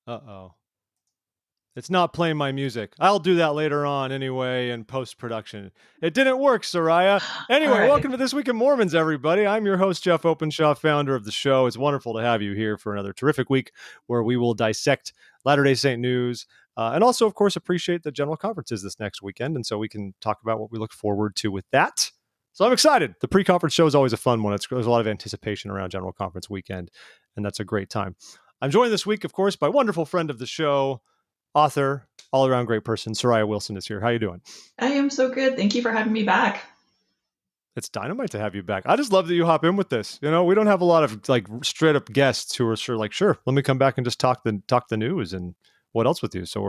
Uh-oh. It's not playing my music. I'll do that later on anyway in post-production. It didn't work, Sariah. All Anyway, right. welcome to This Week in Mormons, everybody. I'm your host, Geoff Openshaw, founder of the show. It's wonderful to have you here for another terrific week where we will dissect Latter-day Saint news and also, of course, appreciate the general conferences this next weekend. And so we can talk about what we look forward to with that. So I'm excited. The pre-conference show is always a fun one. There's a lot of anticipation around general conference weekend, and that's a great time. I'm joined this week, of course, by a wonderful friend of the show, author, all-around great person, Sariah Wilson is here. How you doing? I am so good. Thank you for having me back. It's dynamite to have you back. I just love that you hop in with this. You know, we don't have a lot of like straight up guests who are sure let me come back and just talk the news and what else with you. So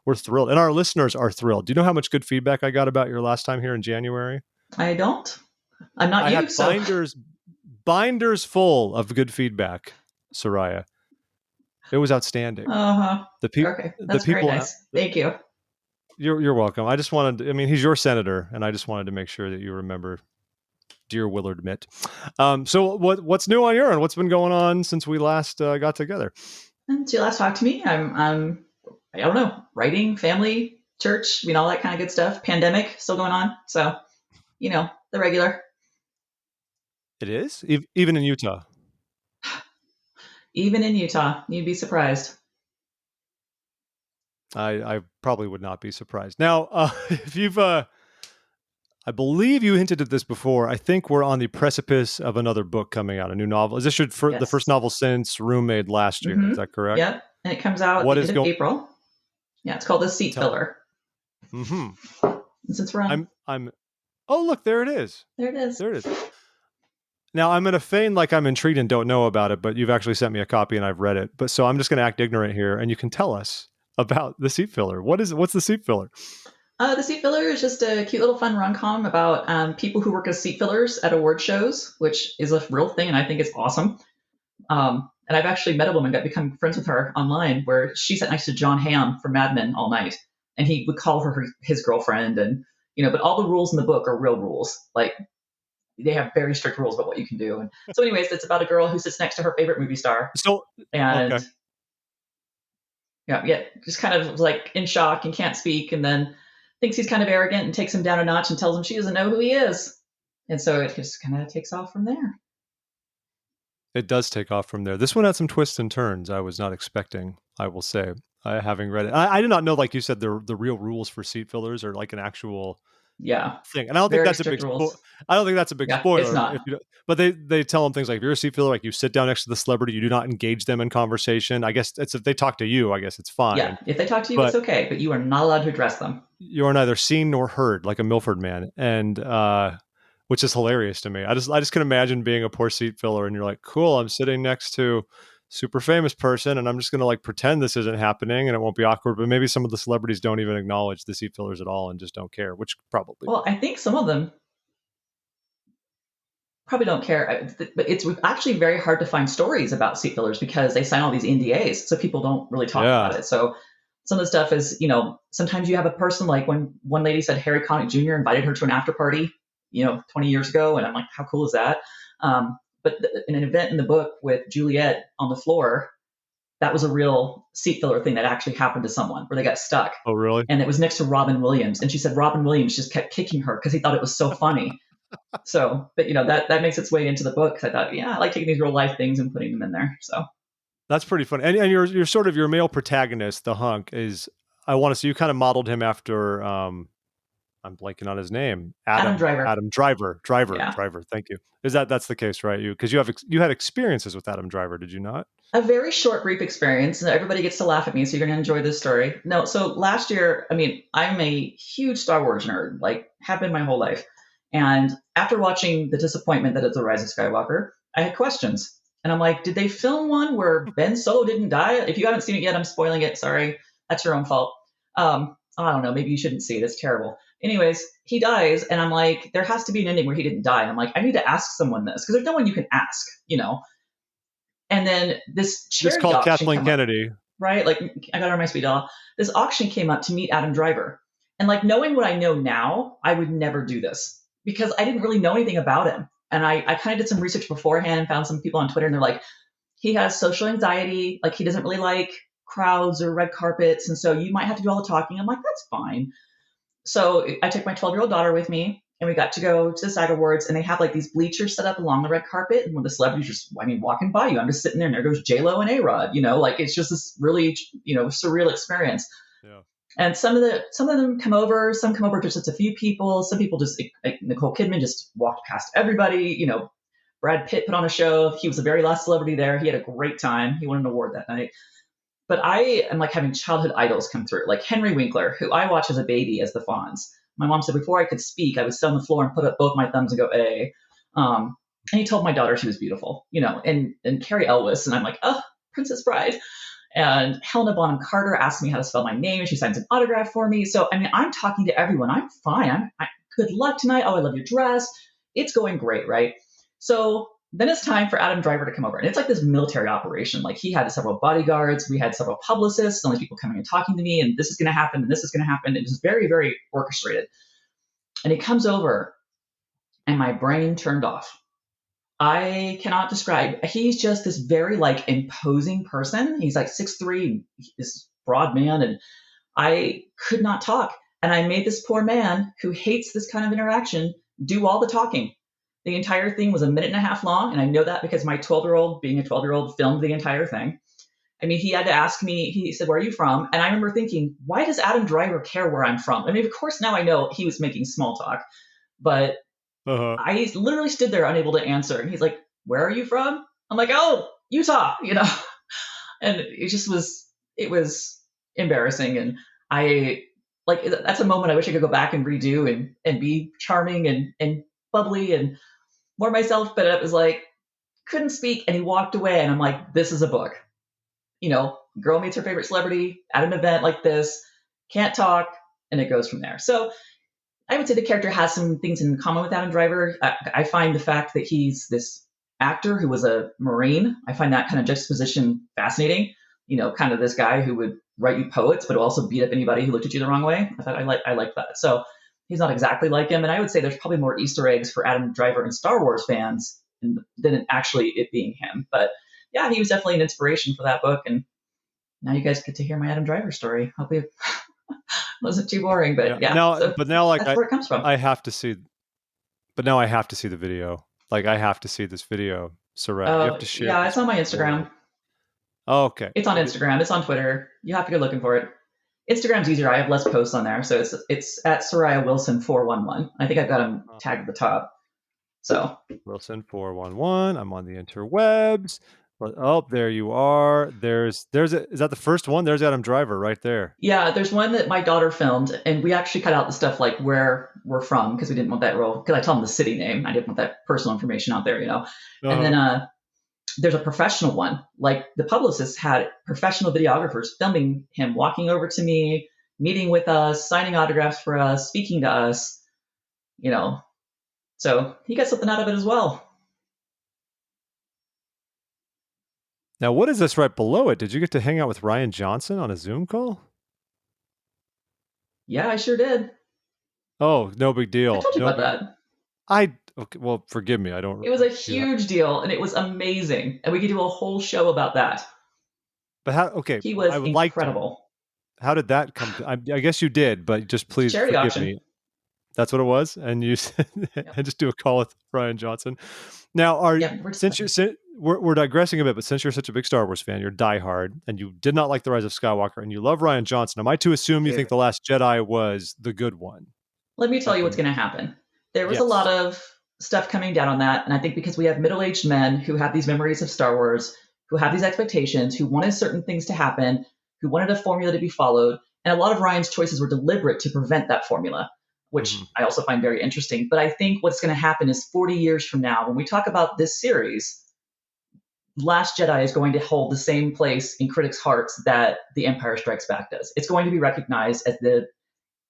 we're thrilled, and our listeners are thrilled. Do you know how much good feedback I got about your last time here in January? I don't. I'm not I you. had So binders full of good feedback, Sariah. It was outstanding. Okay, that's very nice. Thank you. You're welcome. I just wanted, I mean, he's your senator, and I just wanted to make sure that you remember dear Willard Mitt. So what's new on your end? What's been going on since we last got together? Since you last talked to me, I'm I don't know, writing, family, church, all that kind of good stuff. Pandemic still going on. So, the regular. It is? Even in Utah? Even in Utah, you'd be surprised. I probably would not be surprised. Now, if you've, I believe you hinted at this before. I think we're on the precipice of another book coming out, a new novel. Is this the first novel since Roommate last year? Mm-hmm. Is that correct? Yep. And it comes out at the end of April. Yeah, it's called The Seat Filler. Mm-hmm. And since we're on... Oh, look, there it is. There it is. There it is. Now, I'm going to feign like I'm intrigued and don't know about it, but you've actually sent me a copy and I've read it. But so I'm just going to act ignorant here, and you can tell us about The Seat Filler. What's The Seat Filler? The Seat Filler is just a cute little fun rom-com about people who work as seat fillers at award shows, which is a real thing, and I think it's awesome. And I've actually met a woman, got become friends with her online, where she sat next to John Hamm from Mad Men all night, and he would call her his girlfriend, and but all the rules in the book are real rules. Like, they have very strict rules about what you can do. And so, anyways, it's about a girl who sits next to her favorite movie star. Just kind of like in shock and can't speak, and then thinks he's kind of arrogant and takes him down a notch and tells him she doesn't know who he is. And so it just kind of takes off from there. It does take off from there. This one had some twists and turns I was not expecting, I will say, having read it. I did not know, like you said, the real rules for seat fillers are like an actual thing. And I don't think that's a big spoiler. It's not. But they tell them things like, if you're a seat filler, like you sit down next to the celebrity, you do not engage them in conversation. I guess it's if they talk to you, I guess it's fine. Yeah, if they talk to you, it's okay, but you are not allowed to address them. You are neither seen nor heard, like a Milford man, and which is hilarious to me. I just can imagine being a poor seat filler, and you're like, cool, I'm sitting next to super famous person, and I'm just going to like pretend this isn't happening, and it won't be awkward. But maybe some of the celebrities don't even acknowledge the seat fillers at all and just don't care, which probably. Well, I think some of them probably don't care, but it's actually very hard to find stories about seat fillers because they sign all these NDAs, so people don't really talk about it. So some of the stuff is, sometimes you have a person, like when one lady said Harry Connick Jr. invited her to an after party, 20 years ago, and I'm like, how cool is that? But in an event in the book with Juliet on the floor, that was a real seat filler thing that actually happened to someone where they got stuck. Oh, really? And it was next to Robin Williams. And she said Robin Williams just kept kicking her because he thought it was so funny. So, but that makes its way into the book. I thought, I like taking these real life things and putting them in there. So that's pretty fun. And you're sort of your male protagonist, the hunk, is, I want to say you kind of modeled him after, I'm blanking on his name. Adam Driver. Adam Driver. Driver. Thank you. That's the case, right? Because you had experiences with Adam Driver, did you not? A very short, brief experience. Everybody gets to laugh at me, so you're going to enjoy this story. No, so last year, I'm a huge Star Wars nerd, like have been my whole life. And after watching the disappointment that is The Rise of Skywalker, I had questions. And I'm like, did they film one where Ben Solo didn't die? If you haven't seen it yet, I'm spoiling it. Sorry. That's your own fault. I don't know. Maybe you shouldn't see it. It's terrible. Anyways, he dies, and I'm like, there has to be an ending where he didn't die. And I'm like, I need to ask someone this, because there's no one you can ask, And then this charity just called auction Kathleen Kennedy. Right? Like, I got her on my speed dial. This auction came up to meet Adam Driver. And like, knowing what I know now, I would never do this because I didn't really know anything about him. And I kind of did some research beforehand and found some people on Twitter, and they're like, he has social anxiety. Like, he doesn't really like crowds or red carpets. And so you might have to do all the talking. I'm like, that's fine. So I took my 12-year-old daughter with me, and we got to go to the SAG Awards, and they have like these bleachers set up along the red carpet. And when the celebrities just, I mean, walking by you, I'm just sitting there, and there goes J-Lo and A-Rod, like it's just this really, surreal experience. Yeah. And some of them come over, some come over just a few people. Some people just, like Nicole Kidman just walked past everybody. Brad Pitt put on a show. He was the very last celebrity there. He had a great time. He won an award that night. But I am like having childhood idols come through, like Henry Winkler, who I watched as a baby as the Fonz. My mom said before I could speak, I would sit on the floor and put up both my thumbs and go, A. And he told my daughter she was beautiful, and Carrie Elwes. And I'm like, oh, Princess Bride. And Helena Bonham Carter asked me how to spell my name, and she signs an autograph for me. So, I mean, I'm talking to everyone. I'm fine. Good luck tonight. Oh, I love your dress. It's going great, right? So then it's time for Adam Driver to come over. And it's like this military operation. Like he had several bodyguards. We had several publicists, only people coming and talking to me, and this is going to happen, and this is going to happen. It was very, very orchestrated. And he comes over, and my brain turned off. I cannot describe. He's just this very like imposing person. He's like 6'3", this broad man, and I could not talk. And I made this poor man who hates this kind of interaction do all the talking. The entire thing was a minute and a half long, and I know that because my 12-year-old, being a 12-year-old, filmed the entire thing. I mean, he had to ask me, he said, where are you from? And I remember thinking, why does Adam Driver care where I'm from? I mean, of course, now I know he was making small talk, but I literally stood there unable to answer. And he's like, where are you from? I'm like, oh, Utah, And it was embarrassing. And that's a moment I wish I could go back and redo and be charming and bubbly and more myself. But it was like, couldn't speak. And he walked away. And I'm like, this is a book. Girl meets her favorite celebrity at an event like this, can't talk, and it goes from there. So I would say the character has some things in common with Adam Driver. I find the fact that he's this actor who was a Marine, I find that kind of juxtaposition fascinating. Kind of this guy who would write you poets, but also beat up anybody who looked at you the wrong way. I thought I liked that. So he's not exactly like him. And I would say there's probably more Easter eggs for Adam Driver and Star Wars fans than actually it being him. But yeah, he was definitely an inspiration for that book. And now you guys get to hear my Adam Driver story. Hope it wasn't too boring, but yeah. Now, so but now, like, that's where it comes from. I have to see. But now I have to see the video. Like, I have to see this video. Sariah, you have to share. Yeah, it's on my Instagram. Oh, okay. It's on Instagram. It's on Twitter. You have to go looking for it. Instagram's easier. I have less posts on there, so it's at Sariah Wilson 411. I think I've got them tagged at the top. So Wilson 411. I'm on the interwebs. Oh, there you are. Is that the first one? There's Adam Driver right there. Yeah, there's one that my daughter filmed, and we actually cut out the stuff like where we're from because we didn't want that role. Because I told them the city name, I didn't want that personal information out there, And then there's a professional one. Like the publicist had professional videographers filming him walking over to me, meeting with us, signing autographs for us, speaking to us. So he got something out of it as well. Now, what is this right below it? Did you get to hang out with Ryan Johnson on a Zoom call? Yeah, I sure did. Oh, no big deal. I told you about that. Okay, well, forgive me. I don't. It was a huge deal, and it was amazing, and we could do a whole show about that. But how? Okay, he was incredible. How did that come? I guess you did, but just please forgive me. That's what it was, and you said, and just do a call with Ryan Johnson. Now, we're digressing a bit, but since you're such a big Star Wars fan, you're diehard, and you did not like The Rise of Skywalker, and you love Ryan Johnson. Am I to assume you think The Last Jedi was the good one? Let me tell you what's going to happen. There was a lot of stuff coming down on that, and I think because we have middle-aged men who have these memories of Star Wars, who have these expectations, who wanted certain things to happen, who wanted a formula to be followed, and a lot of Ryan's choices were deliberate to prevent that formula, which I also find very interesting. But I think what's going to happen is 40 years from now, when we talk about this series, Last Jedi is going to hold the same place in critics' hearts that The Empire Strikes Back does. It's going to be recognized as the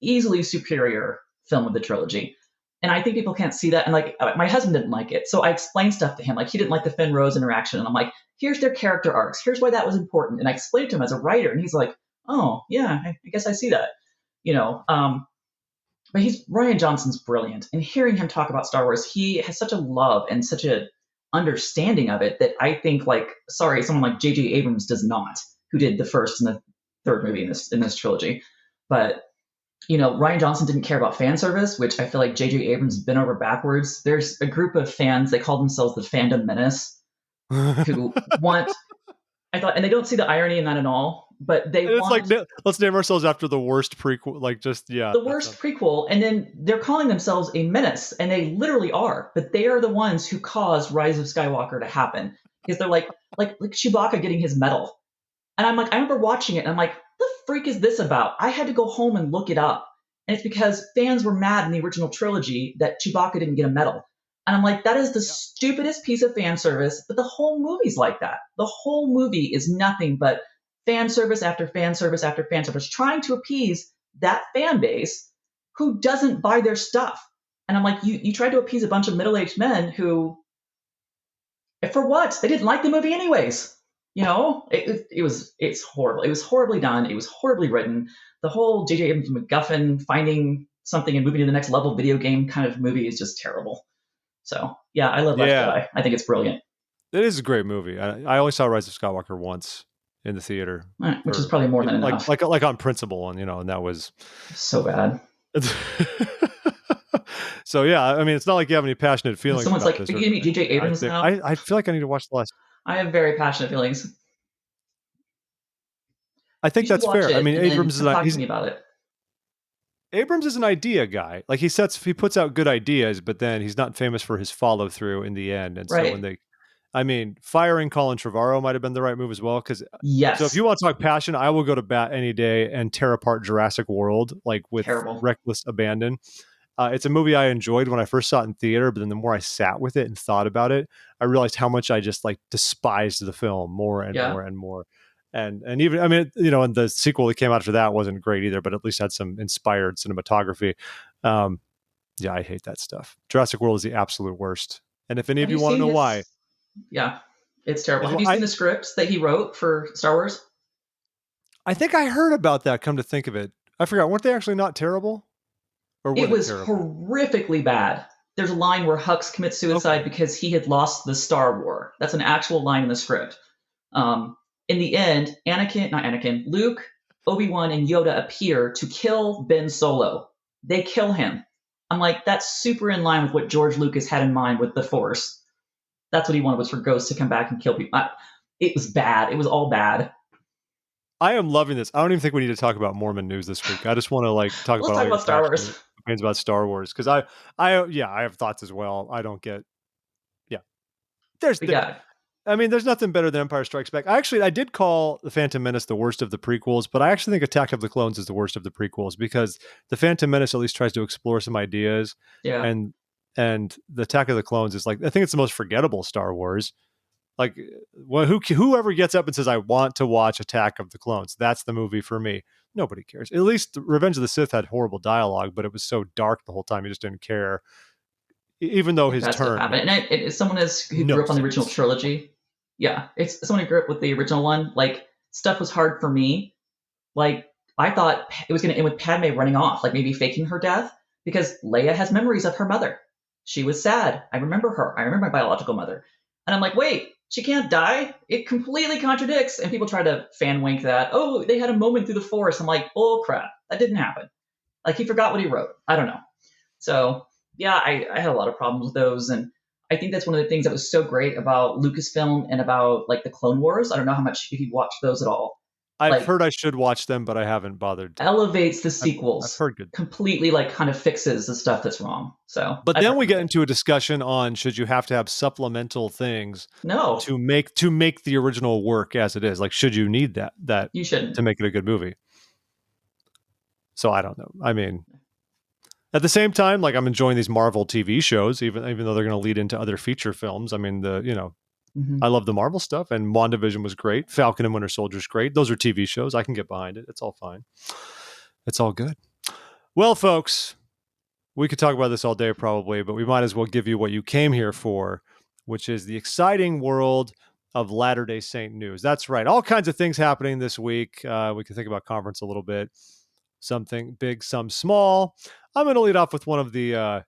easily superior film of the trilogy. And I think people can't see that. And like, my husband didn't like it. So I explained stuff to him. Like, he didn't like the Finn Rose interaction. And I'm like, here's their character arcs. Here's why that was important. And I explained to him as a writer. And he's like, oh, yeah, I guess I see that. But Ryan Johnson's brilliant. And hearing him talk about Star Wars, he has such a love and such a understanding of it that I think someone like J.J. Abrams does not. who did the first and the third movie in this trilogy. But Rian Johnson didn't care about fan service, which I feel like J.J. Abrams bent over backwards. There's a group of fans, they call themselves the Fandom Menace, who want, I thought, and they don't see the irony in that at all, but they it's like, want let's name ourselves after the worst prequel. Like, just, yeah. the worst prequel, and then they're calling themselves a menace, and they literally are, but they are the ones who caused Rise of Skywalker to happen. Because they're like Chewbacca getting his medal. And I'm like, I remember watching it, and I'm like, the freak is this about? I had to go home and look it up. And it's because fans were mad in the original trilogy that Chewbacca didn't get a medal. And I'm like, that is the stupidest piece of fan service, but the whole movie's like that. The whole movie is nothing but fan service after fan service after fan service, trying to appease that fan base who doesn't buy their stuff. And I'm like, you tried to appease a bunch of middle-aged men who, for what? They didn't like the movie anyways. It's horrible. It was horribly done. It was horribly written. The whole J.J. Abrams MacGuffin finding something and moving to the next level video game kind of movie is just terrible. So yeah, I love Last Jedi. I think it's brilliant. It is a great movie. I only saw Rise of Skywalker once in the theater, which is probably more than enough. Like on principle, and that was so bad. So yeah, I mean, it's not like you have any passionate feelings. Someone's like, "Are you gonna meet J.J. Abrams now?" I feel like I need to watch the last. I have very passionate feelings. I think that's fair. I mean, Abrams is talk to me about it. Abrams is an idea guy. Like he puts out good ideas, but then he's not famous for his follow through in the end. And so when firing Colin Trevorrow might have been the right move as well. Because so if you want to talk passion, I will go to bat any day and tear apart Jurassic World with reckless abandon. It's a movie I enjoyed when I first saw it in theater, but then the more I sat with it and thought about it, I realized how much I just despised the film more and more and more. And even, I mean, and the sequel that came out after that wasn't great either, but at least had some inspired cinematography. Yeah, I hate that stuff. Jurassic World is the absolute worst. And if any of you want to know why. Yeah, it's terrible. Have you seen the scripts that he wrote for Star Wars? I think I heard about that, come to think of it. I forgot. Weren't they actually not terrible? Or it was horrifically bad. There's a line where Hux commits suicide because he had lost the Star War. That's an actual line in the script. In the end, Luke, Obi-Wan, and Yoda appear to kill Ben Solo. They kill him. I'm like, that's super in line with what George Lucas had in mind with the Force. That's what he wanted, was for ghosts to come back and kill people. It was bad. It was all bad. I am loving this. I don't even think we need to talk about Mormon news this week. I just want to talk about Star Wars. Opinions about Star Wars, because I have thoughts as well. I don't get. There's nothing better than Empire Strikes Back. I did call The Phantom Menace the worst of the prequels, but I actually think Attack of the Clones is the worst of the prequels, because The Phantom Menace at least tries to explore some ideas. Yeah. And the Attack of the Clones is I think it's the most forgettable Star Wars. Whoever gets up and says, I want to watch Attack of the Clones, that's the movie for me. Nobody cares. At least Revenge of the Sith had horrible dialogue, but it was so dark the whole time, you just didn't care. Even though his turn. And it's someone who grew up on the original trilogy. Yeah, it's someone who grew up with the original one. Stuff was hard for me. I thought it was going to end with Padme running off, maybe faking her death, because Leia has memories of her mother. She was sad. I remember her. I remember my biological mother. And I'm like, wait, she can't die? It completely contradicts. And people try to fan wink that, oh, they had a moment through the Force. I'm like, oh, crap. That didn't happen. He forgot what he wrote. I don't know. So, yeah, I had a lot of problems with those. And I think that's one of the things that was so great about Lucasfilm and about, the Clone Wars. I don't know how much, if you've watched those at all. I've heard I should watch them, but I haven't bothered. Elevates the sequels. I've heard good. Completely, kind of fixes the stuff that's wrong. So, but then we get into a discussion on should you have to have supplemental things? No. To make the original work as it is. Should you need that? You shouldn't. To make it a good movie. So I don't know. I mean, at the same time, I'm enjoying these Marvel TV shows, even though they're going to lead into other feature films. I mean, I love the Marvel stuff, and WandaVision was great. Falcon and Winter Soldier is great. Those are TV shows. I can get behind it. It's all fine. It's all good. Well, folks, we could talk about this all day probably, but we might as well give you what you came here for, which is the exciting world of Latter-day Saint news. That's right. All kinds of things happening this week. We can think about conference a little bit. Something big, some small. I'm going to lead off with one of the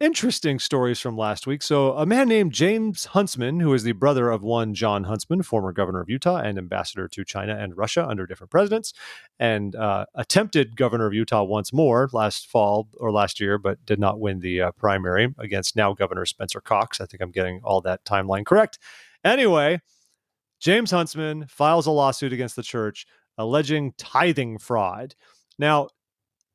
interesting stories from last week. So, a man named James Huntsman, who is the brother of one John Huntsman, former governor of Utah and ambassador to China and Russia under different presidents, and attempted governor of Utah once more last fall or last year, but did not win the primary against now Governor Spencer Cox. I think I'm getting all that timeline correct. Anyway, James Huntsman files a lawsuit against the church alleging tithing fraud. Now,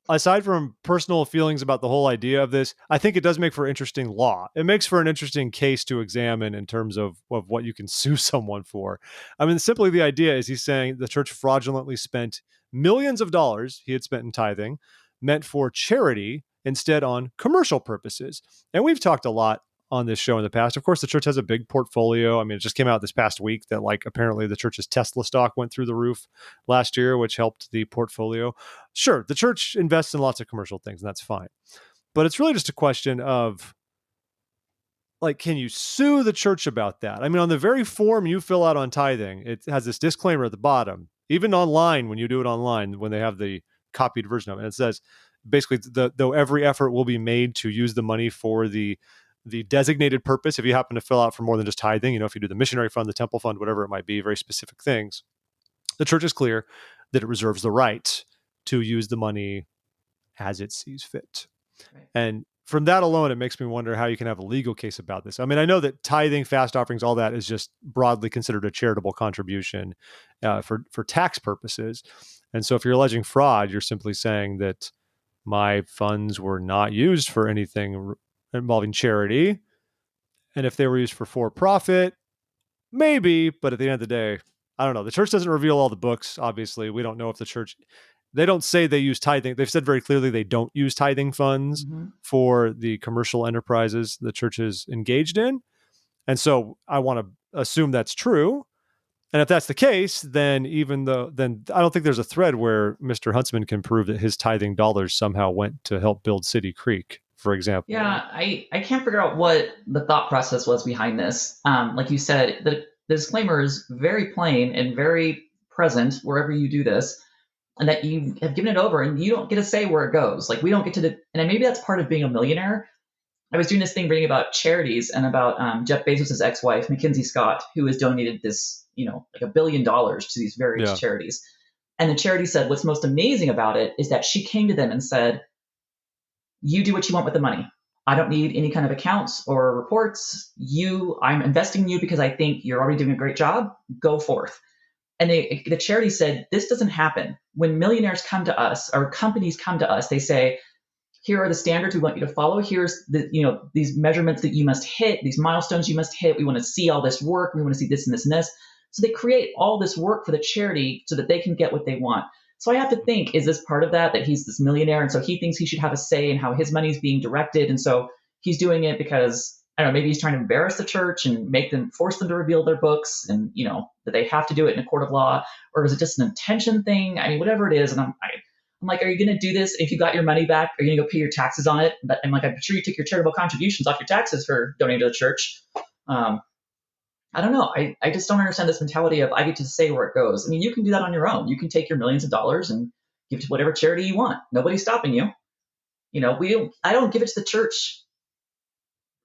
aside from personal feelings about the whole idea of this, I think it does make for interesting law. It makes for an interesting case to examine in terms of what you can sue someone for. I mean, simply the idea is he's saying the church fraudulently spent millions of dollars he had spent in tithing, meant for charity instead on commercial purposes. And we've talked a lot on this show in the past. Of course, the church has a big portfolio. I mean, it just came out this past week that like apparently the church's Tesla stock went through the roof last year, which helped the portfolio. Sure, the church invests in lots of commercial things, and that's fine. But it's really just a question of like, can you sue the church about that? I mean, on the very form you fill out on tithing, it has this disclaimer at the bottom. Even online, when you do it online, when they have the copied version of it, it says basically, though every effort will be made to use the money for the designated purpose. If you happen to fill out for more than just tithing, if you do the missionary fund, the temple fund, whatever it might be, very specific things, the church is clear that it reserves the right to use the money as it sees fit. Right. And from that alone, it makes me wonder how you can have a legal case about this. I mean, I know that tithing, fast offerings, all that is just broadly considered a charitable contribution for tax purposes. And so if you're alleging fraud, you're simply saying that my funds were not used for anything involving charity. And if they were used for profit, maybe, but at the end of the day, I don't know. The church doesn't reveal all the books, obviously. We don't know if the church, they don't say they use tithing. They've said very clearly they don't use tithing funds for the commercial enterprises the church is engaged in. And so I want to assume that's true. And if that's the case, then then I don't think there's a thread where Mr. Huntsman can prove that his tithing dollars somehow went to help build City Creek, for example. Yeah, I can't figure out what the thought process was behind this. Like you said, the disclaimer is very plain and very present wherever you do this, and that you have given it over and you don't get to say where it goes. Like we don't get to, and maybe that's part of being a millionaire. I was doing this thing reading about charities and about Jeff Bezos' ex-wife, Mackenzie Scott, who has donated this, like $1 billion to these various charities. And the charity said, what's most amazing about it is that she came to them and said, you do what you want with the money. I don't need any kind of accounts or reports. I'm investing in you because I think you're already doing a great job. Go forth. And the charity said, this doesn't happen. When millionaires come to us or companies come to us, they say, here are the standards we want you to follow. Here's these measurements that you must hit, these milestones you must hit. We want to see all this work. We want to see this and this and this. So they create all this work for the charity so that they can get what they want. So I have to think, is this part of that he's this millionaire and so he thinks he should have a say in how his money is being directed? And so he's doing it because, I don't know, maybe he's trying to embarrass the church and force them to reveal their books and, that they have to do it in a court of law? Or is it just an intention thing? I mean, whatever it is. And I'm like, are you going to do this? If you got your money back, are you going to go pay your taxes on it? But I'm like, I'm sure you took your charitable contributions off your taxes for donating to the church. I don't know. I just don't understand this mentality of I get to say where it goes. I mean, you can do that on your own. You can take your millions of dollars and give to whatever charity you want. Nobody's stopping you. I don't give it to the church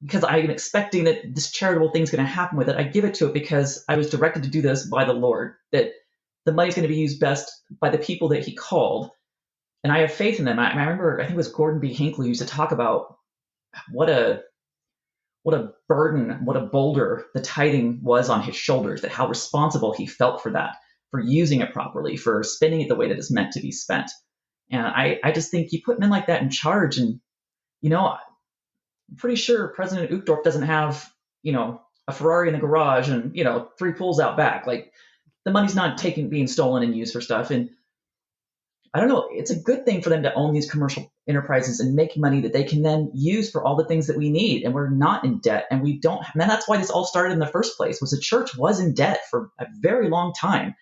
because I'm expecting that this charitable thing's going to happen with it. I give it to it because I was directed to do this by the Lord, that the money's going to be used best by the people that he called. And I have faith in them. I remember, I think it was Gordon B. Hinckley who used to talk about what a burden, what a boulder the tithing was on his shoulders, that how responsible he felt for that, for using it properly, for spending it the way that it's meant to be spent. And I just think you put men like that in charge. And, I'm pretty sure President Uchtdorf doesn't have, a Ferrari in the garage and, 3 pools out back. Like the money's not being stolen and used for stuff. And I don't know, it's a good thing for them to own these commercial enterprises and make money that they can then use for all the things that we need. And we're not in debt. And we don't, and that's why this all started in the first place, was the church was in debt for a very long time.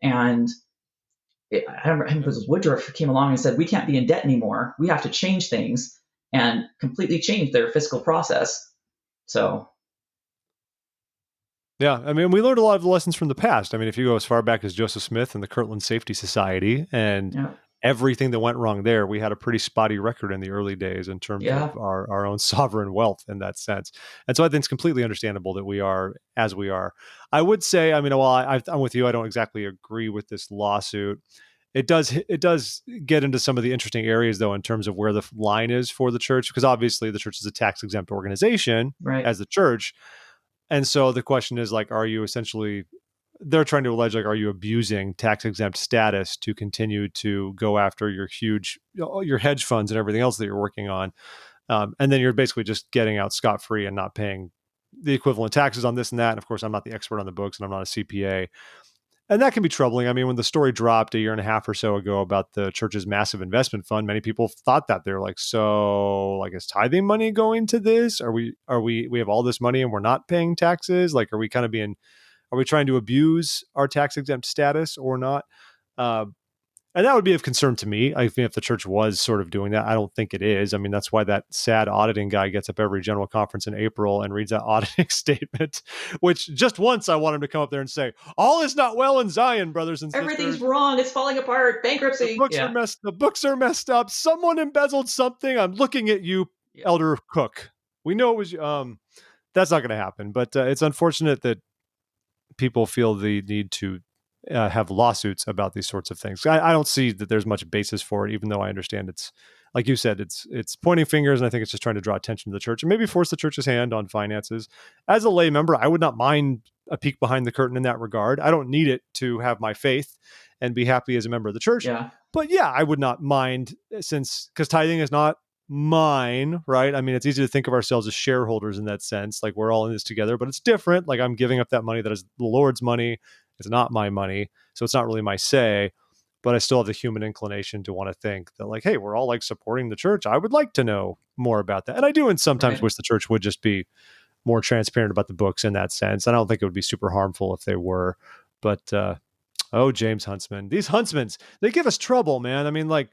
And I remember it was Woodruff came along and said, we can't be in debt anymore. We have to change things, and completely change their fiscal process. So. Yeah, I mean, we learned a lot of the lessons from the past. I mean, if you go as far back as Joseph Smith and the Kirtland Safety Society and everything that went wrong there, we had a pretty spotty record in the early days in terms of Yeah. our own sovereign wealth in that sense. And so I think it's completely understandable that we are as we are. I would say, I mean, while I'm with you, I don't exactly agree with this lawsuit. It does get into some of the interesting areas, though, in terms of where the line is for the church, because obviously the church is a tax exempt organization Right. as the church. And so the question is, like, are you essentially, they're trying to allege, like, are you abusing tax exempt status to continue to go after your huge, your hedge funds and everything else that you're working on? And then you're basically just getting out scot free and not paying the equivalent taxes on this and that. And of course, I'm not the expert on the books and I'm not a CPA. And that can be troubling. I mean, when the story dropped a year and a half or so ago about the church's massive investment fund, many people thought that. They're like, so, like, is tithing money going to this? We have all this money and we're not paying taxes? Like, are we trying to abuse our tax exempt status or not? Uh, and that would be of concern to me. I think if the church was sort of doing that, I don't think it is. I mean, that's why that sad auditing guy gets up every general conference in April and reads that auditing statement, which just once I want him to come up there and say, all is not well in Zion, brothers and Everything's sisters. wrong. It's falling apart. Bankruptcy. Yeah. The books are messed up. Someone embezzled something. I'm looking at you, Yeah. Elder Cook. We know it was that's not going to happen, but it's unfortunate that people feel the need to have lawsuits about these sorts of things. I don't see that there's much basis for it, even though I understand it's, like you said, it's pointing fingers, and I think it's just trying to draw attention to the church and maybe force the church's hand on finances. As a lay member, I would not mind a peek behind the curtain in that regard. I don't need it to have my faith and be happy as a member of the church. Yeah. But yeah, I would not mind, since, because tithing is not mine, right? I mean, it's easy to think of ourselves as shareholders in that sense, like we're all in this together, but it's different. Like, I'm giving up that money that is the Lord's money. It's not my money, so it's not really my say, but I still have the human inclination to want to think that, like, hey, we're all like supporting the church. I would like to know more about that. And I do, and sometimes Right. wish the church would just be more transparent about the books in that sense. I don't think it would be super harmful if they were, but oh, James Huntsman, these Huntsmans, they give us trouble, man. I mean, like,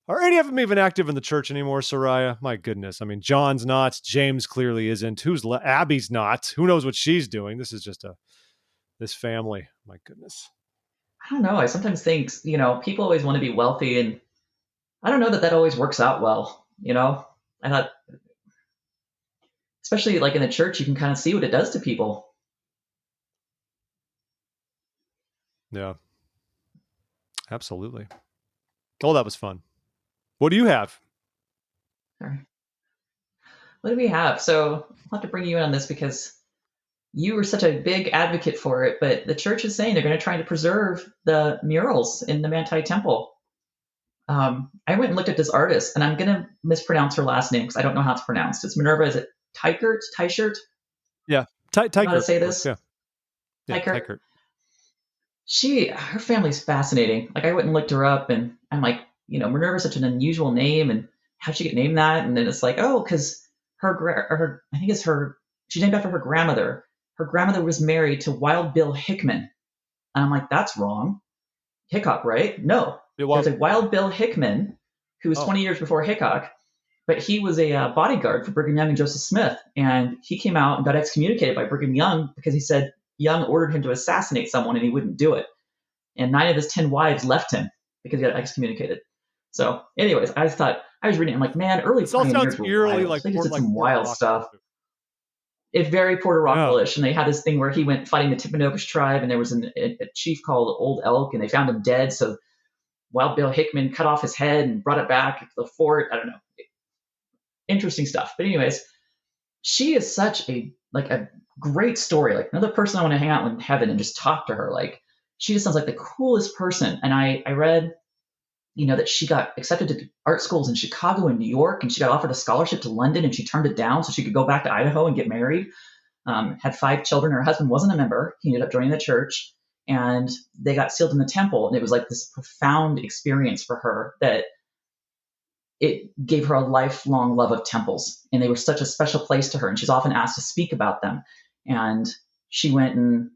are any of them even active in the church anymore, Sariah? My goodness. I mean, John's not. James clearly isn't. Abby's not. Who knows what she's doing? This is just this family. My goodness. I don't know. I sometimes think, people always want to be wealthy, and I don't know that that always works out well. I thought, especially like in the church, you can kind of see what it does to people. Yeah, absolutely. Oh, that was fun. What do you have? All right. What do we have? So I'll have to bring you in on this because you were such a big advocate for it, but the church is saying they're going to try to preserve the murals in the Manti Temple. I went and looked at this artist, and I'm going to mispronounce her last name because I don't know how it's pronounced. It's Minerva. Is it Teichert? Teichert? Yeah, You know how to Teichert say works. this? Yeah, yeah, Teichert. Teichert. Her family's fascinating. Like, I went and looked her up, and I'm like, Minerva's such an unusual name, and how'd she get named that? And then it's like, oh, because I think it's her. She's named after her grandmother. Her grandmother was married to Wild Bill Hickman, and I'm like, that's wrong. Hickok, right? No, there's a Wild Bill Hickman who was 20 years before Hickok, but he was a bodyguard for Brigham Young and Joseph Smith, and he came out and got excommunicated by Brigham Young because he said Young ordered him to assassinate someone and he wouldn't do it. And 9 of his 10 wives left him because he got excommunicated. So, anyways, I was reading it, I'm like, man, early This all sounds pioneers were eerily wild. like They just did some Puerto wild Rock. stuff. It's very Puerto Yeah. Rockville-ish, and they had this thing where he went fighting the Timpanogos tribe, and there was a chief called Old Elk, and they found him dead. So Wild Bill Hickman cut off his head and brought it back to the fort. I don't know, interesting stuff. But anyways, she is such a great story. Like, another person I want to hang out with in heaven and just talk to her. Like, she just sounds like the coolest person. And I read, that she got accepted to art schools in Chicago and New York, and she got offered a scholarship to London, and she turned it down so she could go back to Idaho and get married. Had 5 children. Her husband wasn't a member. He ended up joining the church, and they got sealed in the temple. And it was like this profound experience for her that it gave her a lifelong love of temples. And they were such a special place to her. And she's often asked to speak about them. And she went and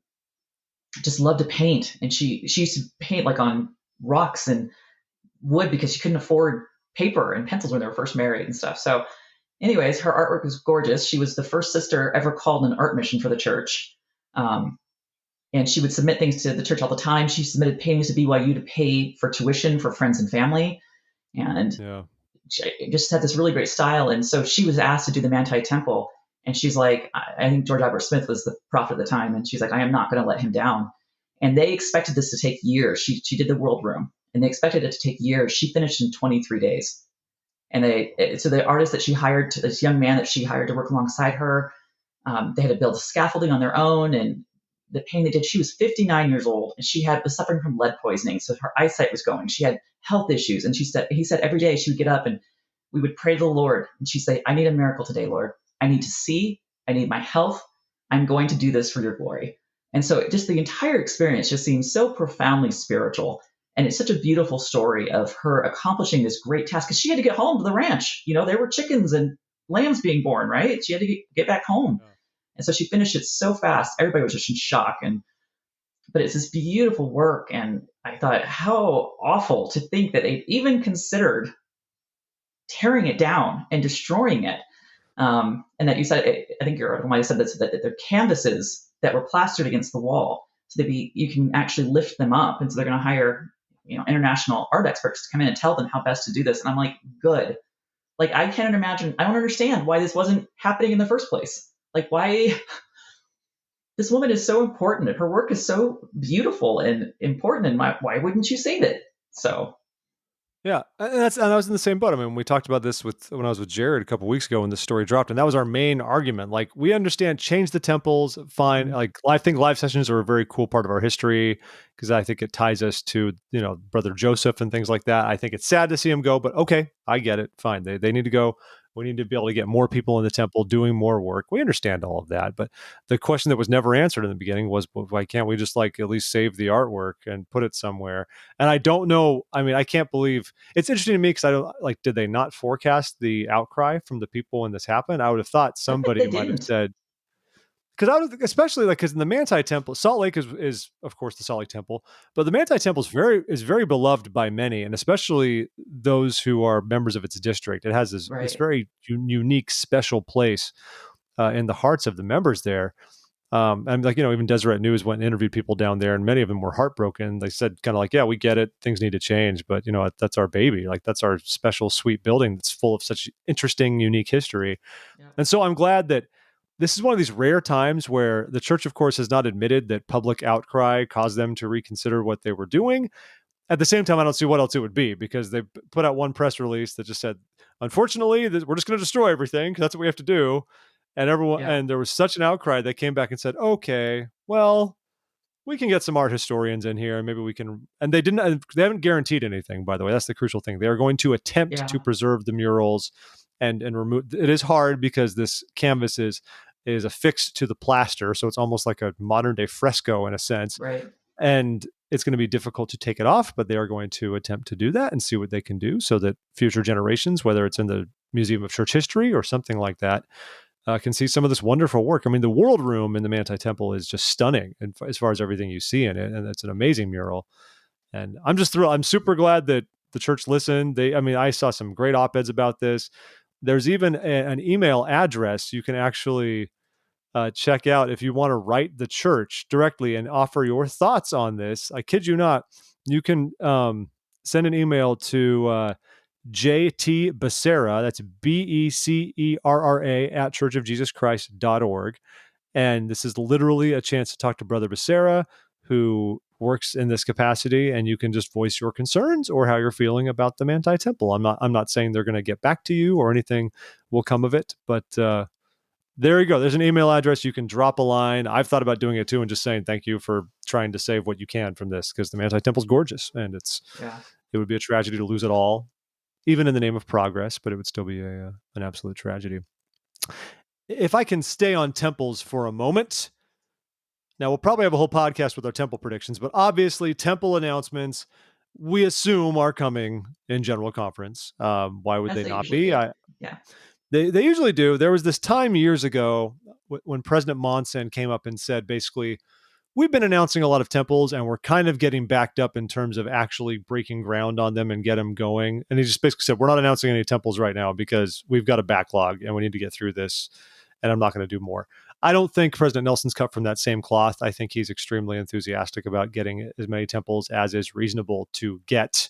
just loved to paint. And she used to paint like on rocks and wood because she couldn't afford paper and pencils when they were first married and stuff. So anyways, her artwork was gorgeous. She was the first sister ever called an art mission for the church. and she would submit things to the church all the time. She submitted paintings to BYU to pay for tuition for friends and family, and Yeah. she just had this really great style. And so she was asked to do the Manti Temple, and she's like, I think George Albert Smith was the prophet at the time, and she's like, I am not going to let him down. And they expected this to take years. She did the World Room, and they expected it to take years. She finished in 23 days. And so the artist that she hired, this young man that she hired to work alongside her, they had to build scaffolding on their own, and the pain they did. She was 59 years old, and was suffering from lead poisoning, so her eyesight was going. She had health issues, and he said every day she would get up and we would pray to the Lord, and she'd say, "I need a miracle today, Lord. I need to see. I need my health. I'm going to do this for your glory." And so, just the entire experience just seems so profoundly spiritual. And it's such a beautiful story of her accomplishing this great task, because she had to get home to the ranch. There were chickens and lambs being born, right? She had to get back home. Yeah. And so she finished it so fast. Everybody was just in shock. But it's this beautiful work. And I thought, how awful to think that they even considered tearing it down and destroying it. And that you said, I think your article might have said this, that they're canvases that were plastered against the wall. So you can actually lift them up. And so they're going to hire, international art experts to come in and tell them how best to do this. And I'm like, good. Like, I can't imagine, I don't understand why this wasn't happening in the first place. Like, why this woman is so important. Her work is so beautiful and important. And why wouldn't you save it? So Yeah, and I was in the same boat. I mean, we talked about this when I was with Jared a couple weeks ago when this story dropped, and that was our main argument. Like, we understand, change the temples, fine. mhm, Like, I think live sessions are a very cool part of our history because I think it ties us to Brother Joseph and things like that. I think it's sad to see him go, but okay, I get it. Fine, they need to go. We need to be able to get more people in the temple doing more work. We understand all of that, but the question that was never answered in the beginning was, well, why can't we just at least save the artwork and put it somewhere? And I don't know. I mean, I can't believe it's interesting to me because I don't did they not forecast the outcry from the people when this happened? I would have thought I bet somebody they might have didn't. said, because I would, especially because in the Manti Temple, Salt Lake is of course the Salt Lake Temple, but the Manti Temple is very beloved by many, and especially those who are members of its district. It has this Right. very unique, special place in the hearts of the members there. And even Deseret News went and interviewed people down there, and many of them were heartbroken. They said kind of like, yeah, we get it. Things need to change, but that's our baby. Like, that's our special, sweet building that's full of such interesting, unique history. Yeah. And so I'm glad that this is one of these rare times where the church, of course, has not admitted that public outcry caused them to reconsider what they were doing. At the same time, I don't see what else it would be, because they put out one press release that just said, unfortunately, we're just going to destroy everything because that's what we have to do. Yeah. And there was such an outcry, they came back and said, okay, well, we can get some art historians in here and maybe we can. And they haven't guaranteed anything, by the way. That's the crucial thing. They are going to attempt to Yeah. preserve the murals and remove. It is hard because this canvas is affixed to the plaster, so it's almost like a modern day fresco in a sense, Right. and it's going to be difficult to take it off, but they are going to attempt to do that and see what they can do so that future generations, whether it's in the Museum of Church History or something like that, can see some of this wonderful work. I mean, the World Room in the Manti Temple is just stunning, and as far as everything you see in it, and it's an amazing mural. And I'm just thrilled. I'm super glad that the church listened. I saw some great op-eds about this. There's even an email address you can actually check out if you want to write the church directly and offer your thoughts on this. I kid you not. You can send an email to JT Becerra, that's Becerra at churchofjesuschrist.org. And this is literally a chance to talk to Brother Becerra, who works in this capacity, and you can just voice your concerns or how you're feeling about the Manti Temple. I'm not saying they're going to get back to you or anything will come of it, but there you go. There's an email address. You can drop a line. I've thought about doing it too and just saying thank you for trying to save what you can from this, because the Manti Temple's gorgeous, and Yeah. it would be a tragedy to lose it all, even in the name of progress, but it would still be an absolute tragedy. If I can stay on temples for a moment, now we'll probably have a whole podcast with our temple predictions, but obviously temple announcements we assume are coming in General Conference. Why would As they they not usually be? do. Yeah. They usually do. There was this time years ago when President Monson came up and said, basically, we've been announcing a lot of temples and we're kind of getting backed up in terms of actually breaking ground on them and get them going. And he just basically said, we're not announcing any temples right now because we've got a backlog and we need to get through this. And I'm not going to do more. I don't think President Nelson's cut from that same cloth. I think he's extremely enthusiastic about getting as many temples as is reasonable to get.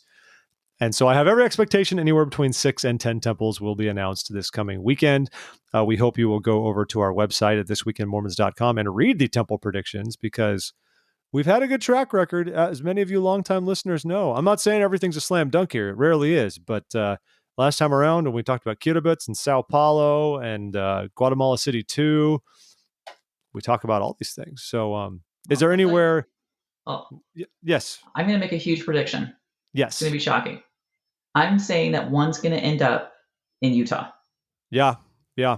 And so I have every expectation anywhere between 6 and 10 temples will be announced this coming weekend. We hope you will go over to our website at thisweekendmormons.com and read the temple predictions, because we've had a good track record, as many of you longtime listeners know. I'm not saying everything's a slam dunk here. It rarely is. But last time around, when we talked about Kiribati and Sao Paulo and Guatemala City 2, we talk about all these things. So is there I'll tell you. anywhere? Oh, Yes. I'm going to make a huge prediction. It's going to Yes. be shocking. I'm saying that one's going to end up in Utah. Yeah. Yeah.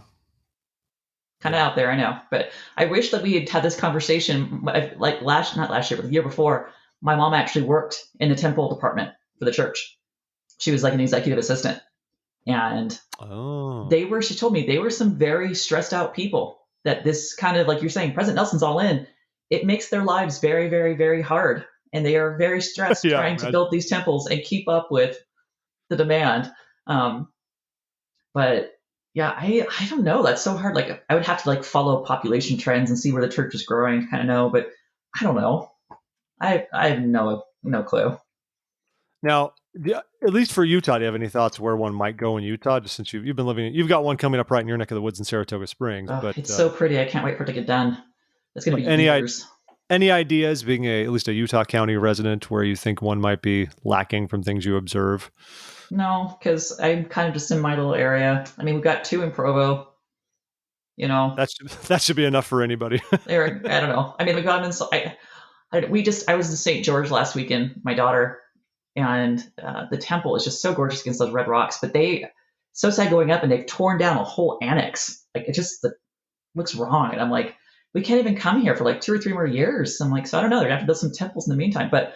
Kind of out there, I know, but I wish that we had had this conversation like not last year, but the year before. My mom actually worked in the temple department for the church. She was like an executive assistant, and she told me they were some very stressed out people. That this kind of, like you're saying, President Nelson's all in. It makes their lives very, very, very hard, and they are very stressed Yeah. trying to build these temples and keep up with the demand. But yeah, I don't know. That's so hard. Like I would have to like follow population trends and see where the church is growing to kind of know. But I don't know. I have no clue. Now, at least for Utah, do you have any thoughts where one might go in Utah? Just since you've been living, you've got one coming up right in your neck of the woods in Saratoga Springs. Oh, But it's so pretty. I can't wait for it to get done. It's going to be any years. any ideas, being at least a Utah County resident, where you think one might be lacking from things you observe? No, because I'm kind of just in my little area. I mean, we've got 2 in Provo. You know, that should be enough for anybody. I don't know. I mean, we got them in. I was in St. George last weekend, my daughter, and the temple is just so gorgeous against those red rocks. But so sad going up, and they've torn down a whole annex. Like it just looks wrong, and I'm like, we can't even come here for like 2 or 3 more years. I'm like, so I don't know. They're gonna have to build some temples in the meantime, but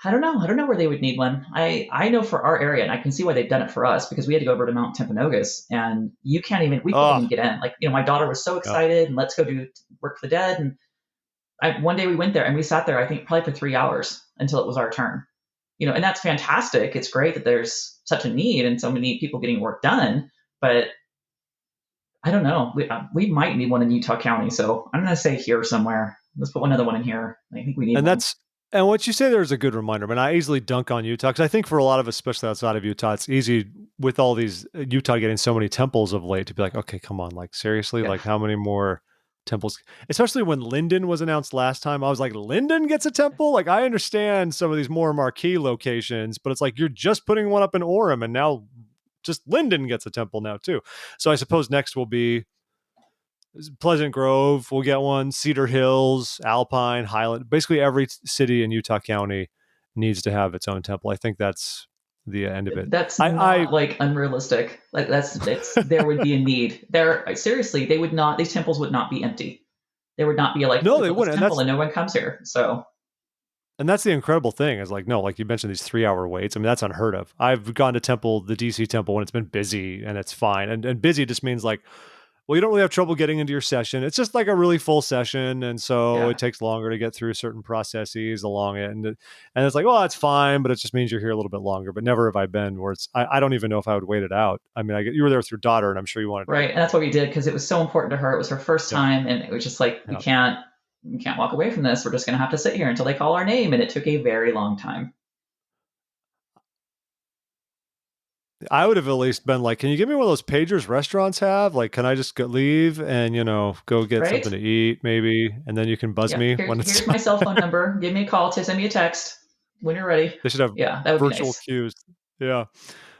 I don't know. I don't know where they would need one. I know for our area, and I can see why they've done it for us, because we had to go over to Mount Timpanogos, and we couldn't even get in. Like, my daughter was so excited, and let's go do Work for the Dead. And one day we went there, and we sat there, I think probably for 3 hours until it was our turn. And that's fantastic. It's great that there's such a need and so many people getting work done, but I don't know. We might need one in Utah County, so I'm going to say here somewhere. Let's put another one in here. I think we need one. And what you say there is a good reminder. I mean, I easily dunk on Utah because I think for a lot of us, especially outside of Utah, it's easy with all these Utah getting so many temples of late to be like, okay, come on, like seriously, like how many more temples? Especially when Linden was announced last time, I was like, Linden gets a temple? Like, I understand some of these more marquee locations, but it's like you're just putting one up in Orem, and now just Linden gets a temple now too. So I suppose next will be Pleasant Grove will get one, Cedar Hills, Alpine, Highland. Basically, every city in Utah County needs to have its own temple. I think that's the end of it. That's not like unrealistic. Like there would be a need. Seriously, they would not. These temples would not be empty. There would not be like, no, they wouldn't. Temple and no one comes here. So. And that's the incredible thing is like, no, like you mentioned these 3-hour waits. I mean, that's unheard of. I've gone to temple, the DC temple, when it's been busy and it's fine. And busy just means like, well, you don't really have trouble getting into your session. It's just like a really full session. And so it takes longer to get through certain processes along it. And it's like, well, that's fine, but it just means you're here a little bit longer. But never have I been where I don't even know if I would wait it out. I mean, you were there with your daughter, and I'm sure you wanted to. Right. And that's what we did, because it was so important to her. It was her first time. And it was just like, we can't walk away from this. We're just going to have to sit here until they call our name. And it took a very long time. I would have at least been like, can you give me one of those pagers restaurants have? Like, can I just leave and, go get something to eat maybe? And then you can buzz me when it's... Here's my cell phone number. Give me a call to send me a text when you're ready. They should have that would virtual be nice. queues. Yeah.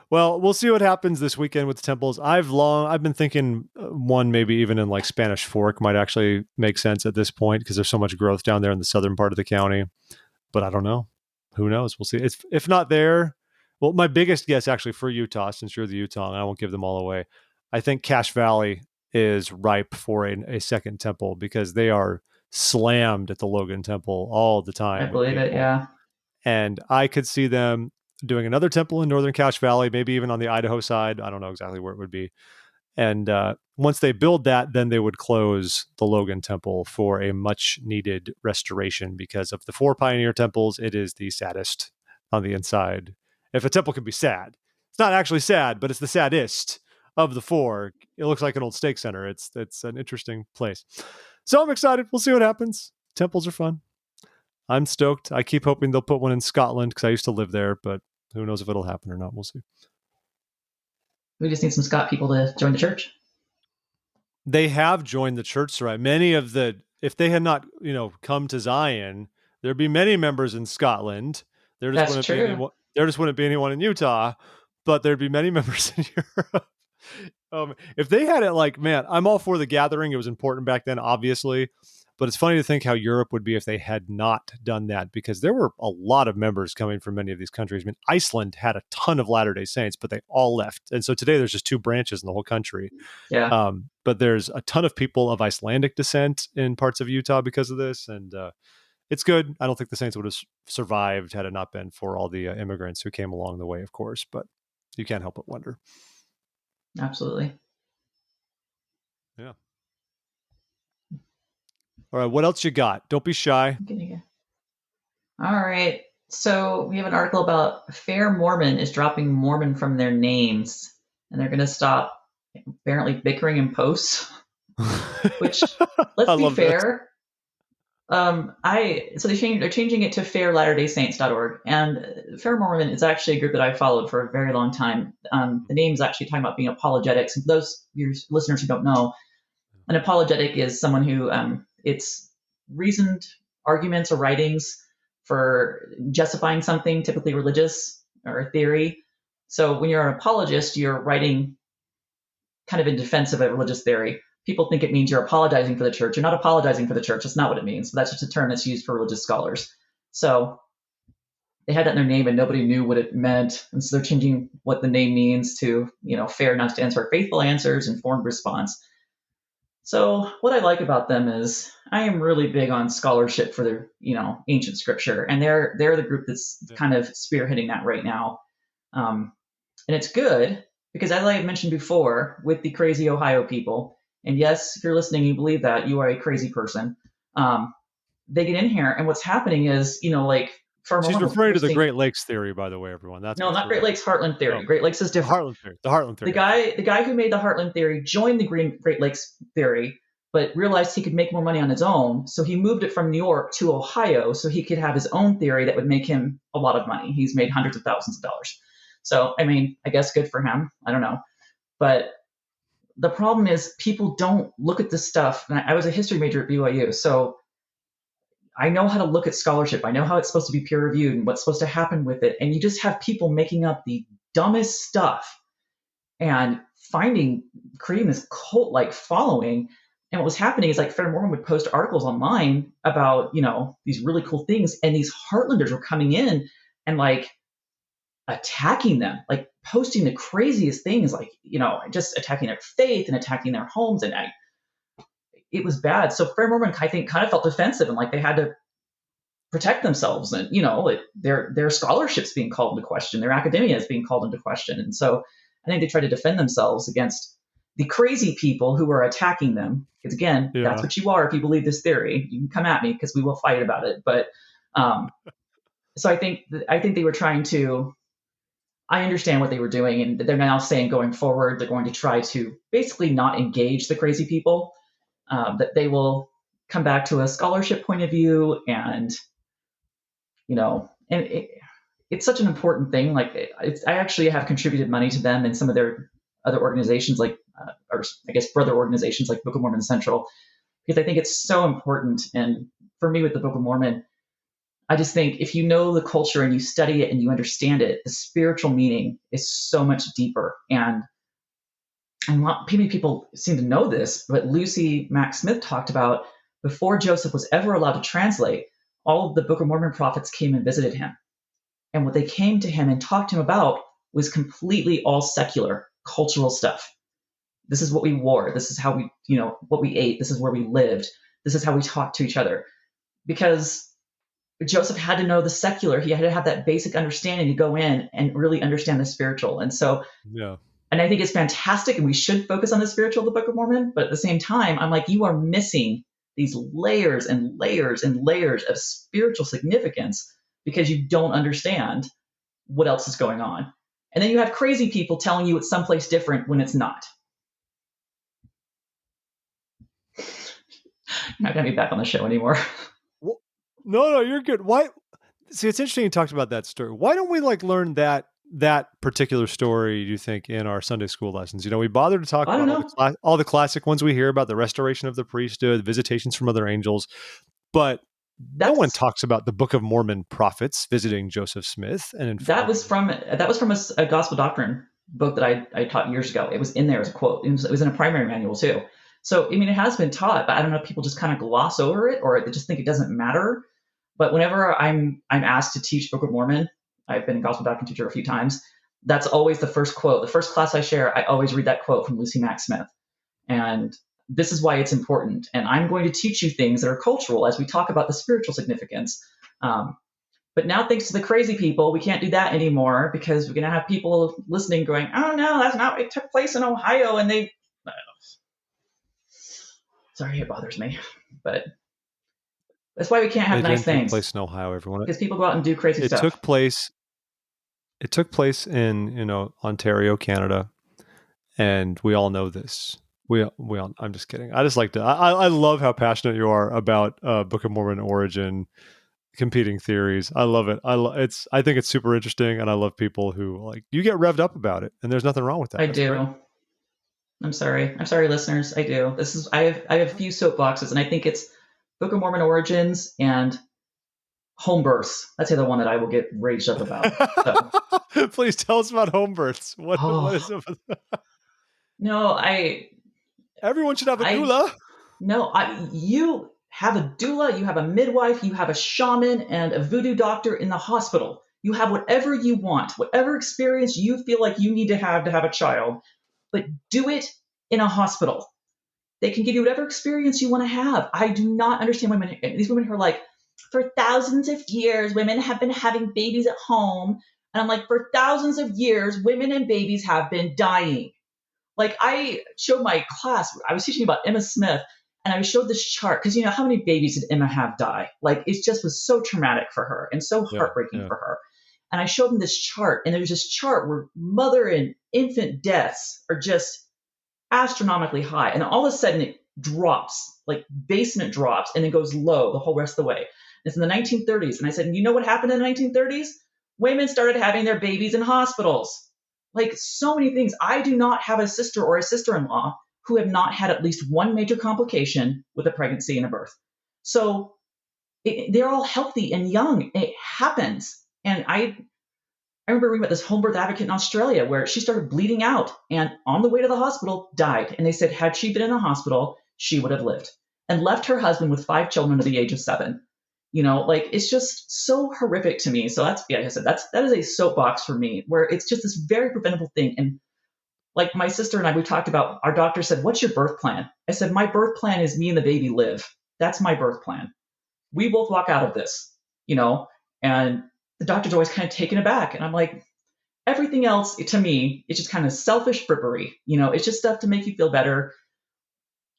Well, we'll see what happens this weekend with the temples. I've been thinking one maybe even in like Spanish Fork might actually make sense at this point because there's so much growth down there in the southern part of the county. But I don't know. Who knows? We'll see. If not there... Well, my biggest guess actually for Utah, since you're the Utah, and I won't give them all away, I think Cache Valley is ripe for a second temple because they are slammed at the Logan Temple all the time. I believe it, yeah. And I could see them doing another temple in northern Cache Valley, maybe even on the Idaho side. I don't know exactly where it would be. And once they build that, then they would close the Logan Temple for a much needed restoration because of the 4 pioneer temples. It is the saddest on the inside. If a temple can be sad, it's not actually sad, but it's the saddest of the four, it looks like an old steak center. It's an interesting place. So I'm excited. We'll see what happens. Temples are fun. I'm stoked. I keep hoping they'll put one in Scotland because I used to live there, but who knows if it'll happen or not. We'll see. We just need some Scott people to join the church. They have joined the church, right? Many of the, if they had not, come to Zion, there'd be many members in Scotland. That's true. There just wouldn't be anyone in Utah, but there'd be many members in Europe. If they had it, like, man, I'm all for the gathering. It was important back then, obviously. But it's funny to think how Europe would be if they had not done that, because there were a lot of members coming from many of these countries. I mean, Iceland had a ton of Latter-day Saints, but they all left. And so today there's just two branches in the whole country. Yeah. But there's a ton of people of Icelandic descent in parts of Utah because of this. And it's good. I don't think the Saints would have survived had it not been for all the immigrants who came along the way, of course. But you can't help but wonder. Absolutely. Yeah. All right, what else you got? Don't be shy. All right. So we have an article about FAIRMormon is dropping Mormon from their names, and they're going to stop apparently bickering in posts. Which, let's be fair. So they're changing it to fairlatterdaysaints.org, and FAIRMormon is actually a group that I've followed for a very long time. The name is actually talking about being apologetics. And for those your listeners who don't know, an apologetic is someone who it's reasoned arguments or writings for justifying something, typically religious or a theory. So when you're an apologist, you're writing kind of in defense of a religious theory. People think it means you're apologizing for the church. You're not apologizing for the church. That's not what it means. But that's just a term that's used for religious scholars. So they had that in their name and nobody knew what it meant. And so they're changing what the name means to, fair now stands for faithful answers, informed response. So what I like about them is I am really big on scholarship for their, ancient scripture. And they're the group that's kind of spearheading that right now. And it's good because, as I have mentioned before, with the crazy Ohio people, and yes, if you're listening, you believe that, you are a crazy person. They get in here, and what's happening is, She's referring to the Great Lakes theory, by the way, everyone. That's no, not Great Lakes, Heartland theory. Great Lakes is different. The Heartland theory. The guy who made the Heartland theory joined the Great Lakes theory, but realized he could make more money on his own, so he moved it from New York to Ohio so he could have his own theory that would make him a lot of money. He's made hundreds of thousands of dollars. So, I guess good for him. I don't know. But the problem is people don't look at this stuff. And I was a history major at BYU, so I know how to look at scholarship. I know how it's supposed to be peer reviewed and what's supposed to happen with it. And you just have people making up the dumbest stuff and creating this cult-like following. And what was happening is FAIRMormon would post articles online about, these really cool things. And these Heartlanders were coming in and attacking them, posting the craziest things, just attacking their faith and attacking their homes. And it was bad. So FAIRMormon, I think, kind of felt defensive and they had to protect themselves. And, their scholarship's being called into question. Their academia is being called into question. And so I think they try to defend themselves against the crazy people who are attacking them. Because again, That's what you are if you believe this theory. You can come at me because we will fight about it. But so I think they were trying to. I understand what they were doing, and they're now saying going forward they're going to try to basically not engage the crazy people. That they will come back to a scholarship point of view, and it's such an important thing. I actually have contributed money to them and some of their other organizations, or I guess brother organizations like Book of Mormon Central, because I think it's so important. And for me with the Book of Mormon, I just think if you know the culture and you study it and you understand it, the spiritual meaning is so much deeper. And many people seem to know this, but Lucy Mack Smith talked about before Joseph was ever allowed to translate, all of the Book of Mormon prophets came and visited him. And what they came to him and talked to him about was completely all secular, cultural stuff. This is what we wore. This is how we, what we ate. This is where we lived. This is how we talked to each other. Because Joseph had to know the secular. He had to have that basic understanding to go in and really understand the spiritual. And so, and I think it's fantastic, and we should focus on the spiritual of the Book of Mormon. But at the same time, I'm you are missing these layers and layers and layers of spiritual significance because you don't understand what else is going on. And then you have crazy people telling you it's someplace different when it's not. I'm not going to be back on the show anymore. Well, no, you're good. Why? See, it's interesting you talked about that story. Why don't we learn that particular story? Do you think in our Sunday school lessons? We bother to talk I don't about know. all the classic ones we hear about, the restoration of the priesthood, visitations from other angels, but no one That's talks about the Book of Mormon prophets visiting Joseph Smith and that informing was him. from a gospel doctrine book that I taught years ago. It was in there as a quote. It was in a primary manual too. So I mean, it has been taught, but I don't know if people just kind of gloss over it or they just think it doesn't matter. But whenever I'm asked to teach Book of Mormon, I've been a gospel doctrine teacher a few times. That's always the first quote. The first class I share, I always read that quote from Lucy Mack Smith. And this is why it's important. And I'm going to teach you things that are cultural as we talk about the spiritual significance. But now, thanks to the crazy people, we can't do that anymore because we're going to have people listening going, oh, no, that's not what took place in Ohio. And they, sorry, it bothers me. But that's why we can't have It nice didn't take things place in Ohio, everyone. because people go out and do crazy It stuff. took place. It took place in Ontario, Canada, and we all know this. We all. I'm just kidding. I just like to. I love how passionate you are about Book of Mormon origin, competing theories. I love it. I think it's super interesting, and I love people who you get revved up about it, and there's nothing wrong with that. I That's great. do. I'm sorry. I'm sorry, listeners. I do. I have a few soapboxes, and I think it's Book of Mormon origins and home births. That's the other one that I will get raged up about. So, Please tell us about home births. What is oh it? no, Everyone should have a I doula. no, you have a doula, you have a midwife, you have a shaman, and a voodoo doctor in the hospital. You have whatever you want, whatever experience you feel like you need to have a child, but do it in a hospital. They can give you whatever experience you want to have. I do not understand women, these women who are like, for thousands of years, women have been having babies at home. And I'm like, for thousands of years, women and babies have been dying. Like I showed my class, I was teaching about Emma Smith, and I showed this chart because how many babies did Emma have die? Like it just was so traumatic for her and so heartbreaking for her. And I showed them this chart, and there's this chart where mother and infant deaths are just astronomically high, and all of a sudden it drops, like basement drops, and it goes low the whole rest of the way. It's in the 1930s, and I said, you know what happened in the 1930s? Women started having their babies in hospitals. Like so many things. I do not have a sister or a sister-in-law who have not had at least one major complication with a pregnancy and a birth. So they're all healthy and young. It happens. And I remember reading about this home birth advocate in Australia where she started bleeding out and on the way to the hospital died. And they said, had she been in the hospital, she would have lived and left her husband with 5 children under the age of 7. It's just so horrific to me. So that's, like I said, that is a soapbox for me where it's just this very preventable thing. And like my sister and I, we talked about, our doctor said, what's your birth plan? I said, my birth plan is me and the baby live. That's my birth plan. We both walk out of this, and the doctor's always kind of taken aback. And I'm like, everything else to me, it's just kind of selfish frippery. It's just stuff to make you feel better.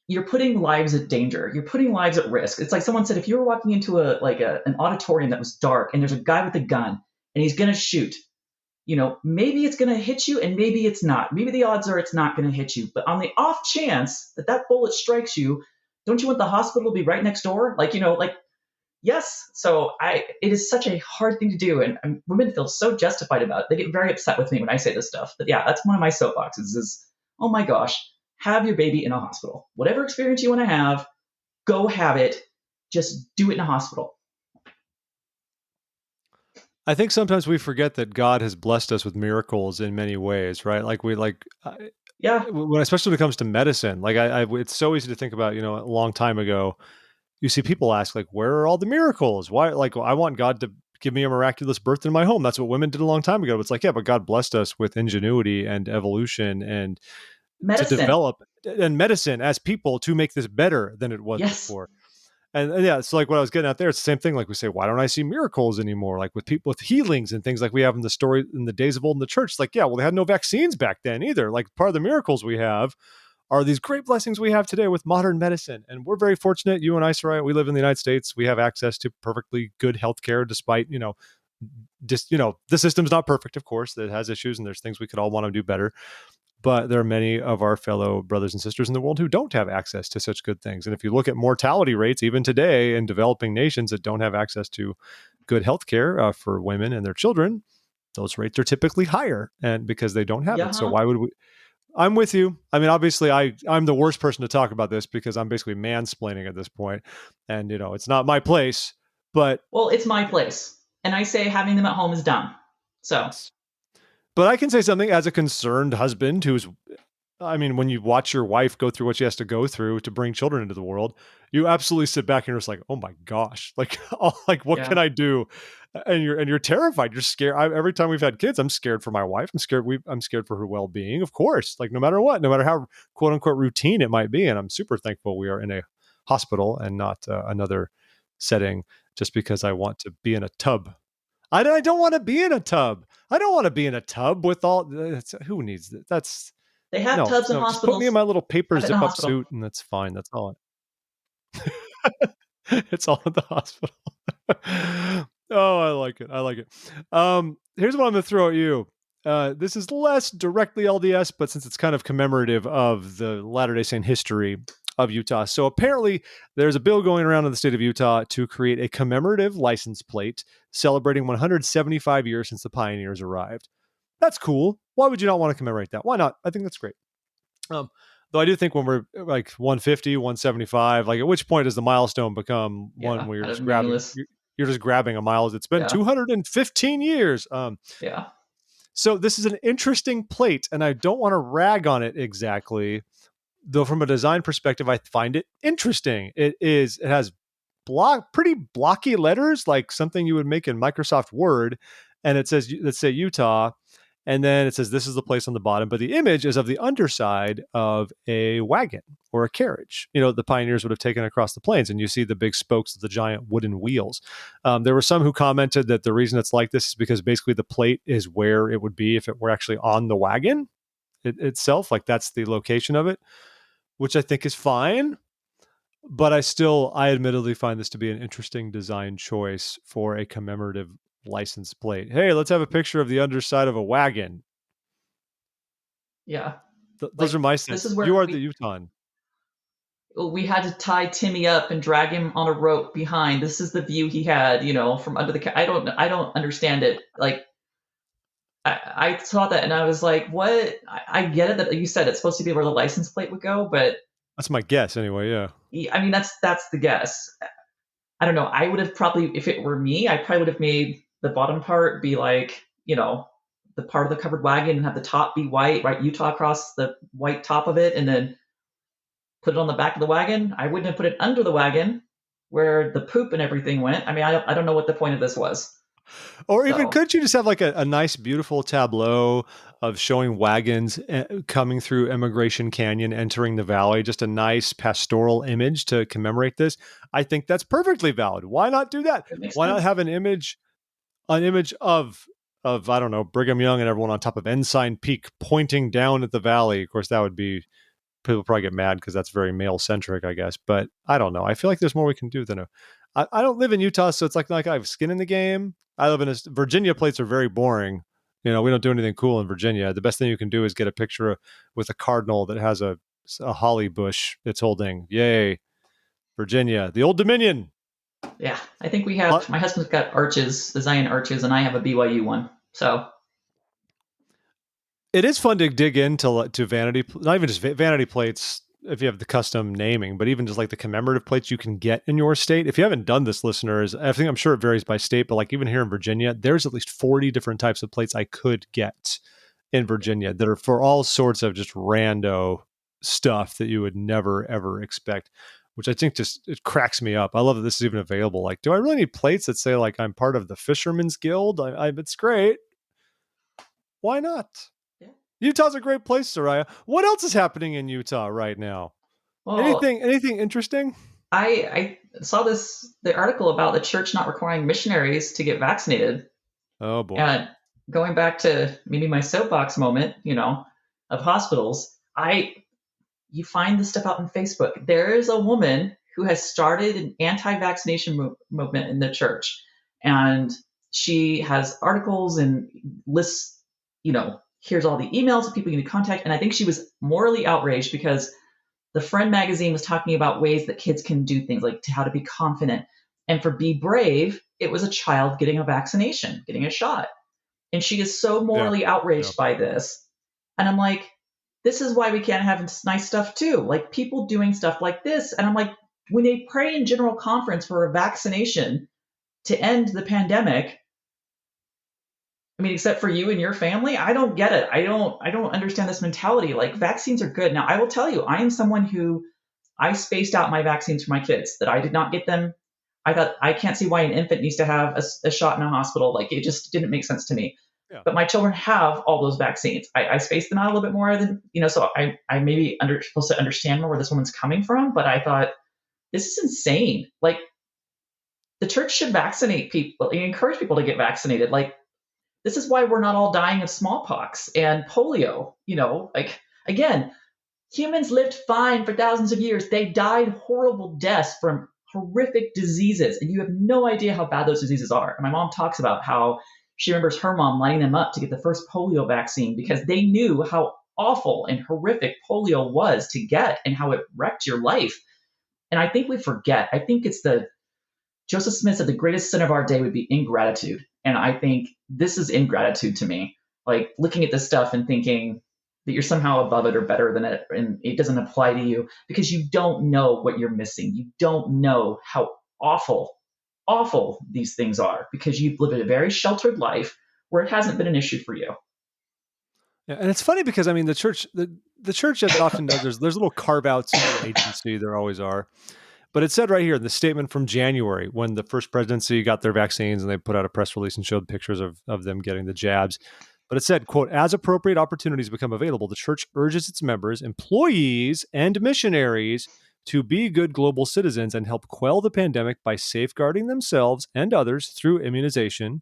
You're putting lives at danger. You're putting lives at risk. It's like someone said, if you were walking into an auditorium that was dark and there's a guy with a gun and he's going to shoot, maybe it's going to hit you and maybe it's not. Maybe the odds are it's not going to hit you. But on the off chance that that bullet strikes you, don't you want the hospital to be right next door? Yes. So it is such a hard thing to do. And women feel so justified about it. They get very upset with me when I say this stuff. But yeah, that's one of my soapboxes is, oh my gosh, have your baby in a hospital. Whatever experience you want to have, go have it. Just do it in a hospital. I think sometimes we forget that God has blessed us with miracles in many ways, right? Yeah. Especially when it comes to medicine. It's so easy to think about, a long time ago, you see people ask, where are all the miracles? Why? I want God to give me a miraculous birth in my home. That's what women did a long time ago. It's yeah, but God blessed us with ingenuity and evolution and Medicine. to develop and medicine as people to make this better than it was before. And yeah, it's what I was getting at there. It's the same thing. We say, why don't I see miracles anymore? With people with healings and things like we have in the story in the days of old in the church. Yeah, well, they had no vaccines back then either. Part of the miracles we have are these great blessings we have today with modern medicine. And we're very fortunate. You and I, Sariah, we live in the United States. We have access to perfectly good healthcare despite, just, the system's not perfect, of course. It has issues and there's things we could all want to do better. But there are many of our fellow brothers and sisters in the world who don't have access to such good things. And if you look at mortality rates, even today in developing nations that don't have access to good health care for women and their children, those rates are typically higher, and because they don't have Yeah. it. So Huh? why would we? I'm with you. I mean, obviously, I'm the worst person to talk about this because I'm basically mansplaining at this point, and it's not my place. But Well, it's my place. And I say having them at home is dumb. So, yes, but I can say something as a concerned husband who's, I mean, when you watch your wife go through what she has to go through to bring children into the world, you absolutely sit back and you're just like, oh my gosh, like, like what yeah. can I do? And you're terrified. You're scared. Every time we've had kids, I'm scared for my wife. I'm scared for her well being, of course. Like no matter what, no matter how quote unquote routine it might be. And I'm super thankful we are in a hospital and not another setting. Just because I want to be in a tub. I don't want to be in a tub. I don't want to be in a tub with all. Who needs that? That's They have no, tubs in no, just put me in hospitals. my little paper Have it in a zip-up hospital. suit, and that's fine. That's all. It's all at the hospital. Oh, I like it. I like it. Here's what I'm going to throw at you. This is less directly LDS, but since it's kind of commemorative of the Latter-day Saint history of Utah. So apparently there's a bill going around in the state of Utah to create a commemorative license plate celebrating 175 years since the pioneers arrived. That's cool. Why would you not want to commemorate that? Why not? I think that's great. Though I do think when we're like 150, 175, like at which point does the milestone become one Yeah. where Kind of meaningless. you're just grabbing a mile? It's been Yeah. 215 years. Yeah. So this is an interesting plate, and I don't want to rag on it exactly, though. From a design perspective, I find it interesting. It has pretty blocky letters, like something you would make in Microsoft Word, and it says, let's say Utah, and then it says this is the place on the bottom, but the image is of the underside of a wagon or a carriage. The pioneers would have taken across the plains, and you see the big spokes of the giant wooden wheels. There were some who commented that the reason it's like this is because basically the plate is where it would be if it were actually on the wagon itself. Like that's the location of it, which I think is fine. But I admittedly find this to be an interesting design choice for a commemorative license plate. Hey, let's have a picture of the underside of a wagon. Yeah. Those are Like my this sense. is You where are the we Utah. we had to tie Timmy up and drag him on a rope behind. This is the view he had, from under the. I don't understand it. Like I saw that and I was like, what? I get it that you said it's supposed to be where the license plate would go, but That's my guess anyway, yeah. I mean that's the guess. I don't know. I would have probably, if it were me, I probably would have made the bottom part be like, the part of the covered wagon and have the top be white, right? Utah across the white top of it, and then put it on the back of the wagon. I wouldn't have put it under the wagon where the poop and everything went. I mean, I don't know what the point of this was. Or even So could you just have like a nice, beautiful tableau of showing wagons coming through Immigration Canyon, entering the valley, just a nice pastoral image to commemorate this? I think that's perfectly valid. Why not do that? it makes Why not sense. have an image of I don't know, Brigham Young and everyone on top of Ensign Peak pointing down at the valley? Of course, that would be, people probably get mad because that's very male centric, I guess. But I don't know. I feel like there's more we can do than I don't live in Utah, so it's like I have skin in the game. I live in Virginia. Plates are very boring. We don't do anything cool in Virginia. The best thing you can do is get a picture with a cardinal that has a holly bush it's holding. Yay, Virginia, the Old Dominion. Yeah, I think we Uh, have. My husband's got arches, the Zion arches, and I have a BYU one. So it is fun to dig into vanity, not even just vanity plates if you have the custom naming, but even just like the commemorative plates you can get in your state. If you haven't done this, listeners, I'm sure it varies by state, but like even here in Virginia, there's at least 40 different types of plates I could get in Virginia that are for all sorts of just rando stuff that you would never ever expect, which I think just it cracks me up. I love that this is even available. Like, do I really need plates that say like I'm part of the Fisherman's Guild? It's great. Why not? yeah. Utah's a great place, Sariah. What else is happening in Utah right now? Well, Anything interesting? I saw the article about the church not requiring missionaries to get vaccinated. Oh boy. And going back to maybe my soapbox moment, of hospitals, you find this stuff out on Facebook. There is a woman who has started an anti-vaccination movement in the church, and she has articles and lists, here's all the emails of people you need to contact. And I think she was morally outraged because the Friend magazine was talking about ways that kids can do things, like how to be confident. And for Be Brave, it was a child getting a vaccination, getting a shot. And she is so Yeah. morally Yeah. outraged by this. And I'm like, this is why we can't have nice stuff too. Like people doing stuff like this. And I'm like, when they pray in general conference for a vaccination to end the pandemic, I mean, except for you and your family, I don't get it. I don't understand this mentality. Like vaccines are good. Now, I will tell you, I am someone who I spaced out my vaccines for my kids, that I did not get them. I thought I can't see why an infant needs to have a shot in a hospital. Like it just didn't make sense to me. Yeah. But my children have all those vaccines. I spaced them out a little bit more than, so I maybe supposed to understand more where this woman's coming from. But I thought, this is insane. Like the church should vaccinate people, encourage people to get vaccinated. Like this is why we're not all dying of smallpox and polio. Like again, humans lived fine for thousands of years. They died horrible deaths from horrific diseases, and you have no idea how bad those diseases are. And my mom talks about how she remembers her mom lining them up to get the first polio vaccine because they knew how awful and horrific polio was to get and how it wrecked your life. And I think we forget. I think it's Joseph Smith said the greatest sin of our day would be ingratitude. And I think this is ingratitude to me. Like looking at this stuff and thinking that you're somehow above it or better than it, and it doesn't apply to you because you don't know what you're missing. You don't know how awful, awful these things are because you've lived a very sheltered life where it hasn't been an issue for you. Yeah, and it's funny because I mean the church as it often does, there's little carve outs in the agency, there always are. But it said right here in the statement from January when the first presidency got their vaccines and they put out a press release and showed pictures of them getting the jabs. But it said, quote, as appropriate opportunities become available, the church urges its members, employees, and missionaries to be good global citizens and help quell the pandemic by safeguarding themselves and others through immunization.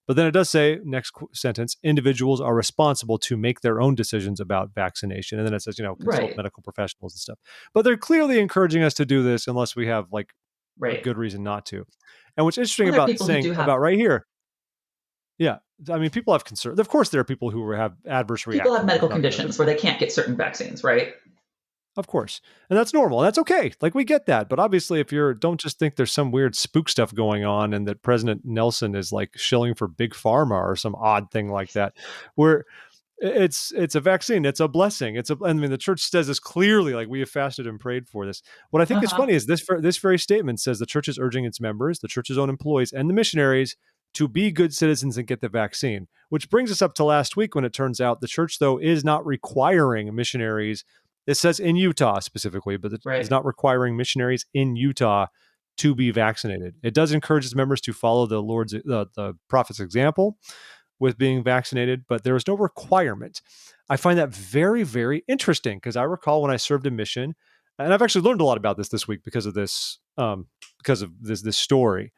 But then it does say, next sentence, individuals are responsible to make their own decisions about vaccination. And then it says, consult Right, medical professionals and stuff. But they're clearly encouraging us to do this unless we have like a right. good reason not to. And what's interesting Well, there are about people who saying do have about right here, yeah, I mean, people have concern. Of course, there are people who have adverse people have reactions. There's medical not, conditions where they can't get certain vaccines, right? of course. And that's normal. That's okay. Like we get that. But obviously if don't just think there's some weird spook stuff going on and that President Nelson is like shilling for big pharma or some odd thing like that. Where it's a vaccine. It's a blessing. I mean, the church says this clearly, like we have fasted and prayed for this. What I think is Uh-huh. funny is this very statement says the church is urging its members, the church's own employees, and the missionaries to be good citizens and get the vaccine, which brings us up to last week when it turns out the church, though, is not requiring missionaries. It says in Utah specifically, but it is Right. not requiring missionaries in Utah to be vaccinated. It does encourage its members to follow the prophet's example with being vaccinated, but there was no requirement. I find that very, very interesting because I recall when I served a mission, and I've actually learned a lot about this week because of this story.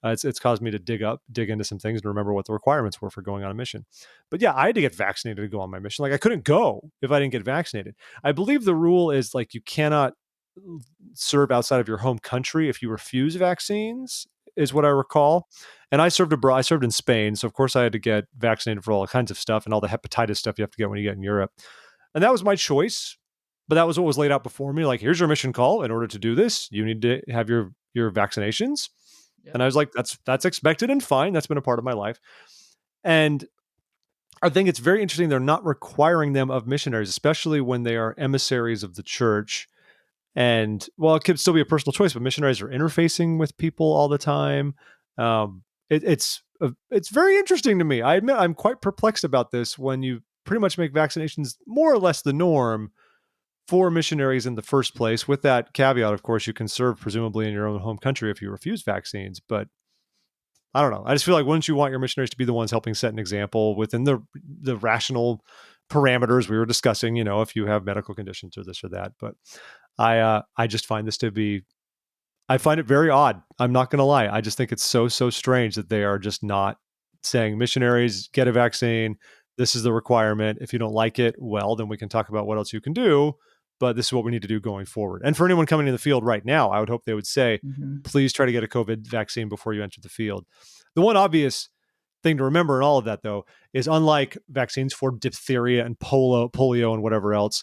It's caused me to dig into some things and remember what the requirements were for going on a mission. But yeah, I had to get vaccinated to go on my mission. Like I couldn't go if I didn't get vaccinated. I believe the rule is like you cannot serve outside of your home country if you refuse vaccines, is what I recall. And I served abroad. I served in Spain, so of course I had to get vaccinated for all kinds of stuff and all the hepatitis stuff you have to get when you get in Europe. And that was my choice. But that was what was laid out before me. Like, here's your mission call. In order to do this, you need to have your vaccinations. And Yep. I was like, that's expected and fine. That's been a part of my life. And I think it's very interesting they're not requiring them of missionaries, especially when they are emissaries of the church. And well, it could still be a personal choice, but missionaries are interfacing with people all the time. It's very interesting to me. I admit I'm quite perplexed about this when you pretty much make vaccinations more or less the norm for missionaries in the first place. With that caveat, of course, you can serve presumably in your own home country if you refuse vaccines. But I don't know. I just feel like wouldn't you want your missionaries to be the ones helping set an example within the rational parameters we were discussing? If you have medical conditions or this or that. But I just find this to be. I find it very odd. I'm not going to lie. I just think it's so strange that they are just not saying missionaries get a vaccine. This is the requirement. If you don't like it, well, then we can talk about what else you can do. But this is what we need to do going forward. And for anyone coming in the field right now, I would hope they would say, Hmm. please try to get a COVID vaccine before you enter the field. The one obvious thing to remember in all of that, though, is unlike vaccines for diphtheria and polio and whatever else,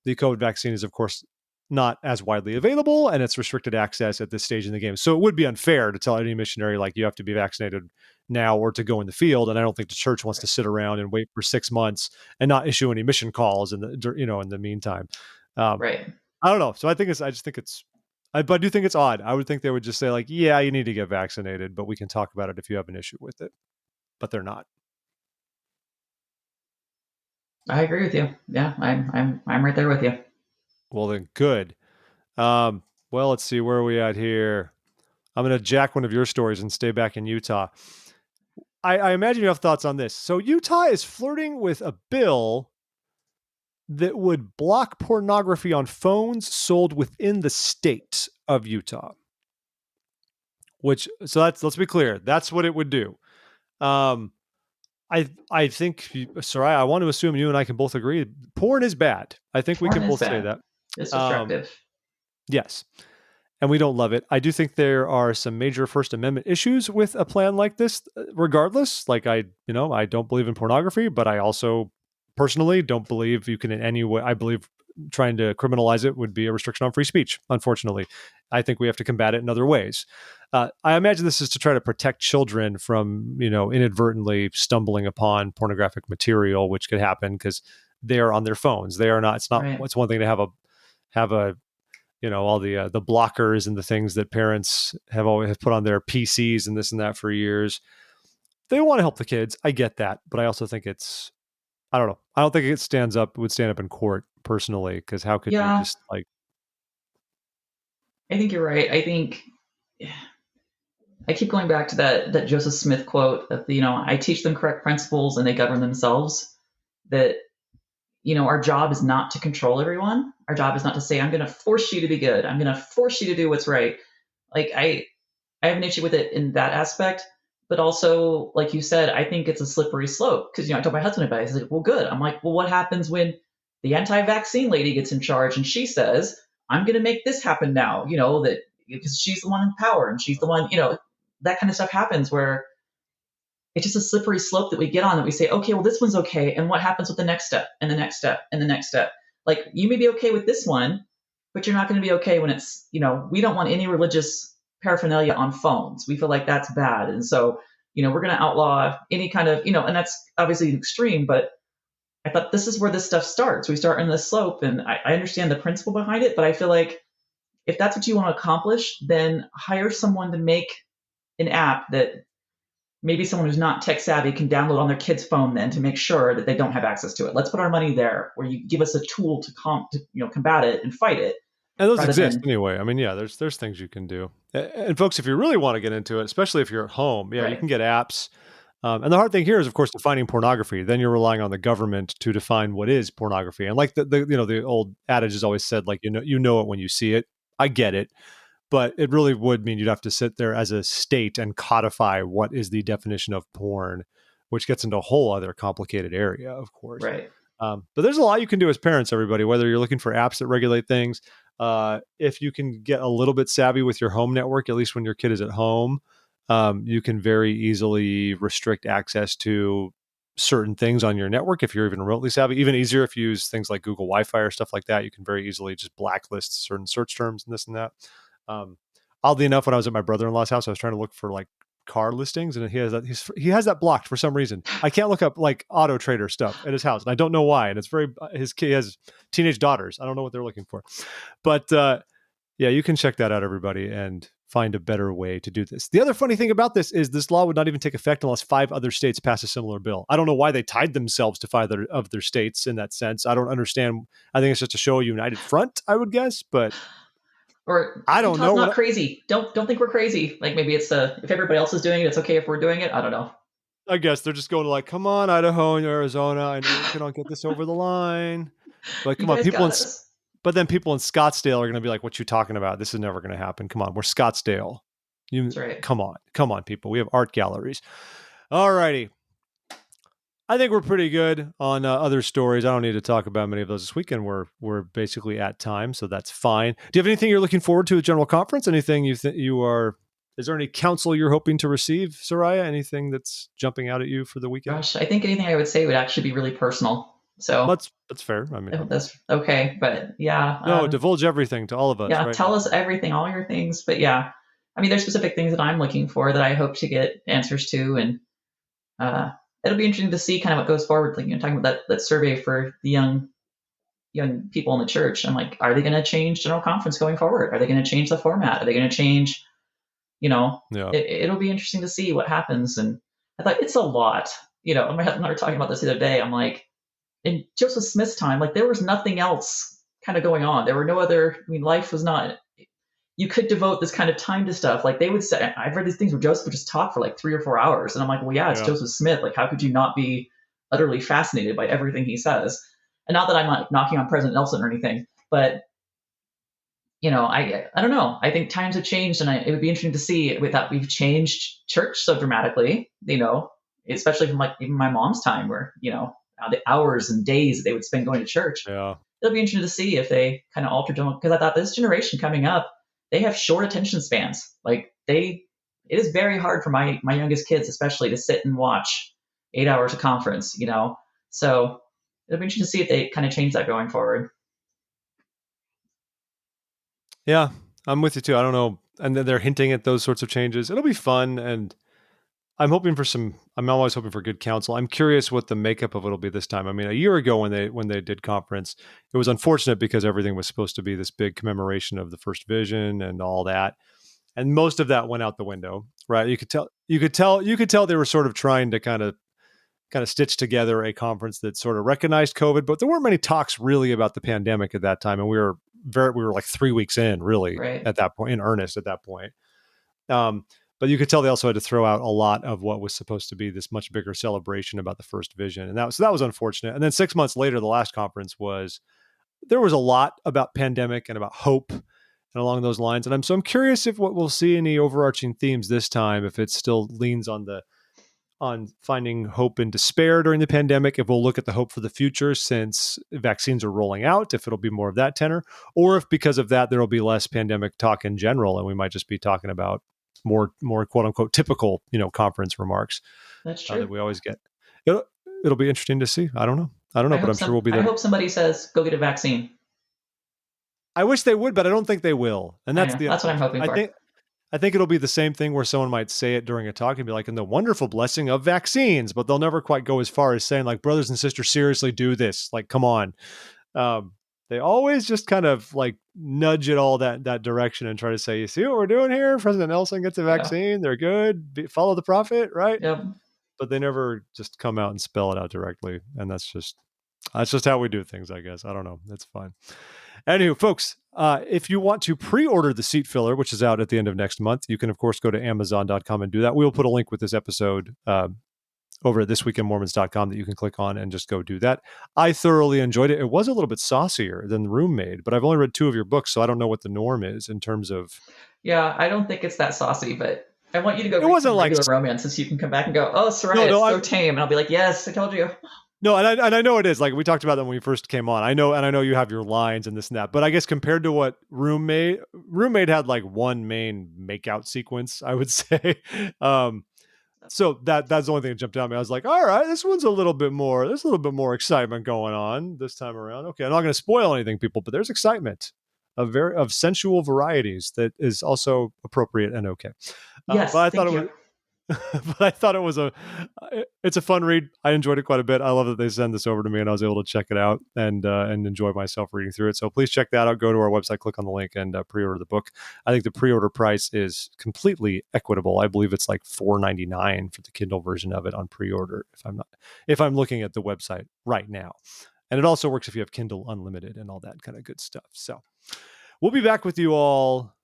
the COVID vaccine is, of course, not as widely available, and it's restricted access at this stage in the game. So it would be unfair to tell any missionary, like, you have to be vaccinated now or to go in the field. And I don't think the church wants to Right. sit around and wait for 6 months and not issue any mission calls in the meantime. Um, Right. I don't know. So I just think but I do think it's odd. I would think they would just say, like, yeah, you need to get vaccinated, but we can talk about it if you have an issue with it. But they're not. I agree with you. Yeah, I'm right there with you. Well, then good. Well, let's see, where are we at here? I'm going to jack one of your stories and stay back in Utah. I imagine you have thoughts on this. So Utah is flirting with a bill that would block pornography on phones sold within the state of Utah. Let's be clear, that's what it would do. I think, Sariah, I want to assume you and I can both agree porn is bad. I think we Porn can is both say bad. that. It's Um, destructive. yes. And we don't love it. I do think there are some major First Amendment issues with a plan like this, regardless. Like, I don't believe in pornography, but I also personally don't believe you can in any way. I believe trying to criminalize it would be a restriction on free speech. Unfortunately, I think we have to combat it in other ways. I imagine this is to try to protect children from, inadvertently stumbling upon pornographic material, which could happen because they're on their phones. They are not. It's not. Right. It's one thing to have a all the blockers and the things that parents have put on their PCs and this and that for years. They want to help the kids. I get that, but I also think I don't know. I don't think would stand up in court personally, because how could you Yeah, just like, I think you're right. I think I keep going back to that Joseph Smith quote of I teach them correct principles and they govern themselves. That our job is not to control everyone. Our job is not to say I'm going to force you to be good. I'm going to force you to do what's right. Like I have an issue with it in that aspect, but also like you said, I think it's a slippery slope because I told my husband about it. He's like, "Well, good." I'm like, "Well, what happens when the anti-vaccine lady gets in charge and she says I'm going to make this happen now?" That because she's the one in power and she's the one. That kind of stuff happens where it's just a slippery slope that we get on that we say, okay, well, this one's okay. And what happens with the next step and the next step and the next step? Like you may be okay with this one, but you're not going to be okay when we don't want any religious paraphernalia on phones. We feel like that's bad. And so, we're going to outlaw any kind of, and that's obviously an extreme, but I thought this is where this stuff starts. We start in this slope and I understand the principle behind it, but I feel like if that's what you want to accomplish, then hire someone to make an app that maybe someone who's not tech savvy can download on their kid's phone then to make sure that they don't have access to it. Let's put our money there where you give us a tool to combat it and fight it and those rather exist than anyway. I mean, yeah, there's things you can do. And folks, if you really want to get into it, especially if you're at home, yeah, you right. can get apps. And the hard thing here is, of course, defining pornography. Then you're relying on the government to define what is pornography. And like the old adage is always said, like, you know it when you see it. I get it, but it really would mean you'd have to sit there as a state and codify what is the definition of porn, which gets into a whole other complicated area, of course. Right. But there's a lot you can do as parents, everybody, whether you're looking for apps that regulate things. If you can get a little bit savvy with your home network, at least when your kid is at home, you can very easily restrict access to certain things on your network if you're even remotely savvy. Even easier if you use things like Google Wi-Fi or stuff like that. You can very easily just blacklist certain search terms and this and that. Um, Oddly enough, when I was at my brother-in-law's house, I was trying to look for like car listings, and he has that blocked for some reason. I can't look up like Auto Trader stuff at his house, and I don't know why. And it's very his kid has teenage daughters. I don't know what they're looking for, but yeah, you can check that out, everybody, and find a better way to do this. The other funny thing about this is this law would not even take effect unless 5 other states pass a similar bill. I don't know why they tied themselves to 5 of their states in that sense. I don't understand. I think it's just to show a united front, I would guess, but Or I don't Utah's know not what. crazy. Don't think we're crazy. Like maybe it's if everybody else is doing it, it's okay if we're doing it. I don't know. I guess they're just going to like, come on, Idaho and Arizona. I know we can all get this over the line, but You come on, guys got us. but then people in Scottsdale are going to be like, "What you talking about? This is never going to happen. Come on, we're Scottsdale. You That's right. come on, people. We have art galleries. All righty. I think we're pretty good on other stories. I don't need to talk about many of those this weekend. We're basically at time, so that's fine. Do you have anything you're looking forward to at General Conference? Anything you think you are Is there any counsel you're hoping to receive, Sariah? Anything that's jumping out at you for the weekend? Gosh, I think anything I would say would actually be really personal. So That's fair. I I mean, hope that's okay. But yeah, no, divulge everything to all of us yeah, right tell now. us everything, all your things. But yeah, I mean, there's specific things that I'm looking for that I hope to get answers to, and uh, it'll be interesting to see kind of what goes forward. Like, talking about that survey for the young people in the church. I'm like, are they going to change General Conference going forward? Are they going to change the format? Are they going to change? You know, Yeah. it'll be interesting to see what happens. And I thought it's a lot. My husband and I were talking about this the other day. I'm like, in Joseph Smith's time, like there was nothing else kind of going on. There were no other. I mean, life was not. You could devote this kind of time to stuff. Like they would say, I've read these things where Joseph would just talk for like 3 or 4 hours, and I'm like, well, yeah, it's Yeah. Joseph Smith. Like, how could you not be utterly fascinated by everything he says? And not that I'm like knocking on President Nelson or anything, but I don't know. I think times have changed, and it would be interesting to see with that we've changed church so dramatically. Especially from like even my mom's time, where the hours and days that they would spend going to church. Yeah. It'll be interesting to see if they kind of altered them, because I thought this generation coming up, they have short attention spans. Like it is very hard for my youngest kids, especially, to sit and watch 8 hours of conference. So it'll be interesting to see if they kind of change that going forward. Yeah, I'm with you too. I don't know. And then they're hinting at those sorts of changes. It'll be fun. And I'm always hoping for good counsel. I'm curious what the makeup of it'll be this time. I mean, a year ago when they did conference, it was unfortunate because everything was supposed to be this big commemoration of the first vision and all that. And most of that went out the window, right? You could tell they were sort of trying to kind of stitch together a conference that sort of recognized COVID, but there weren't many talks really about the pandemic at that time. And we were like 3 weeks in, really, Right. at that point, in earnest at that point. Um, but you could tell they also had to throw out a lot of what was supposed to be this much bigger celebration about the first vision, and that was unfortunate. And then 6 months later, the last conference there was a lot about pandemic and about hope and along those lines. And I'm curious if what we'll see any overarching themes this time, if it still leans on finding hope in despair during the pandemic, if we'll look at the hope for the future since vaccines are rolling out, if it'll be more of that tenor, or if because of that, there will be less pandemic talk in general, and we might just be talking about more quote unquote typical, conference remarks That's that true. we always get. It'll, it'll be interesting to see. I don't know, but I'm sure we'll be I there. hope somebody says go get a vaccine. I wish they would, but I don't think they will. And I that's know. the That's what I'm unfortunate. hoping for. I think it'll be the same thing where someone might say it during a talk and be like, "And the wonderful blessing of vaccines," but they'll never quite go as far as saying, like, "Brothers and sisters, seriously, do this." Like, come on. Um, they always just kind of like nudge it all that direction and try to say, "You see what we're doing here? President Nelson gets a Yeah. vaccine. They're good. Follow the prophet, right?" Yep. But they never just come out and spell it out directly, and that's just how we do things, I guess. I don't know. It's fine. Anywho, folks, if you want to pre-order the seat filler, which is out at the end of next month, you can, of course, go to Amazon.com and do that. We'll put a link with this episode over at thisweekinmormons.com that you can click on and just go do that. I thoroughly enjoyed it. It was a little bit saucier than The Roommate, but I've only read 2 of your books, so I don't know what the norm is in terms of... Yeah, I don't think it's that saucy, but I want you to go It read wasn't some like... regular romances so you can come back and go, oh, No, Sariah, no, it's so tame. And I'll be like, yes, I told you. No, and I know it is. Like, we talked about that when we first came on. I know you have your lines and this and that, but I guess compared to what Roommate had like one main makeout sequence, I would say. So that's the only thing that jumped out at me. I was like, all right, this one's there's a little bit more excitement going on this time around. Okay, I'm not going to spoil anything, people, but there's excitement of sensual varieties that is also appropriate and okay. But Yes, I thought thank it was you. but I thought it's a fun read. I enjoyed it quite a bit. I love that they send this over to me and I was able to check it out and enjoy myself reading through it. So please check that out. Go to our website, click on the link, and pre-order the book. I think the pre-order price is completely equitable. I believe it's like $4.99 for the Kindle version of it on pre-order. If I'm looking at the website right now, and it also works if you have Kindle Unlimited and all that kind of good stuff. So we'll be back with you all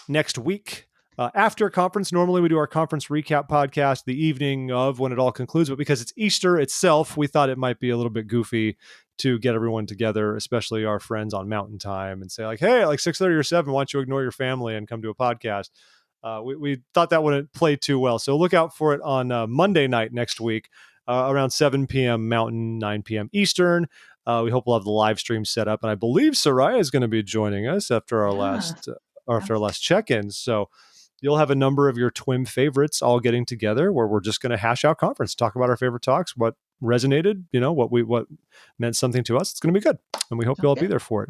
next week. After conference, normally we do our conference recap podcast the evening of when it all concludes, but because it's Easter itself, we thought it might be a little bit goofy to get everyone together, especially our friends on Mountain Time, and say like, hey, like 6:30 or 7, why don't you ignore your family and come to a podcast? We thought that wouldn't play too well. So look out for it on Monday night next week, around 7 p.m. Mountain, 9 p.m. Eastern. We hope we'll have the live stream set up. And I believe Sariah is going to be joining us after our Yeah. last check-in. So you'll have a number of your twin favorites all getting together where we're just going to hash out conference, talk about our favorite talks, what resonated, what meant something to us. It's going to be good. And we hope you'll Sounds all be good. there for it.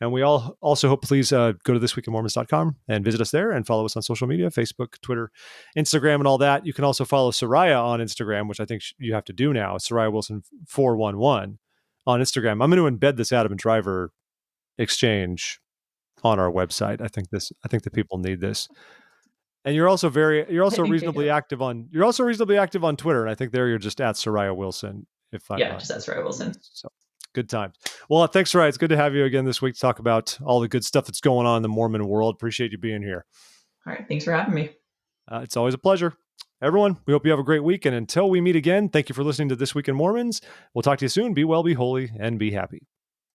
And we all also hope, please go to thisweekinmormons.com and visit us there and follow us on social media, Facebook, Twitter, Instagram, and all that. You can also follow Sariah on Instagram, which I think you have to do now. Sariah Wilson 411 on Instagram. I'm going to embed this Adam and Driver exchange on our website. I think the people need this. And you're also reasonably active on Twitter. And I think there you're just at Sariah Wilson. If I'm Yeah, not just that's Sariah Wilson. So good times. Well, thanks, Sariah. It's good to have you again this week to talk about all the good stuff that's going on in the Mormon world. Appreciate you being here. All right. Thanks for having me. It's always a pleasure. Everyone, we hope you have a great week. And until we meet again, thank you for listening to This Week in Mormons. We'll talk to you soon. Be well, be holy, and be happy.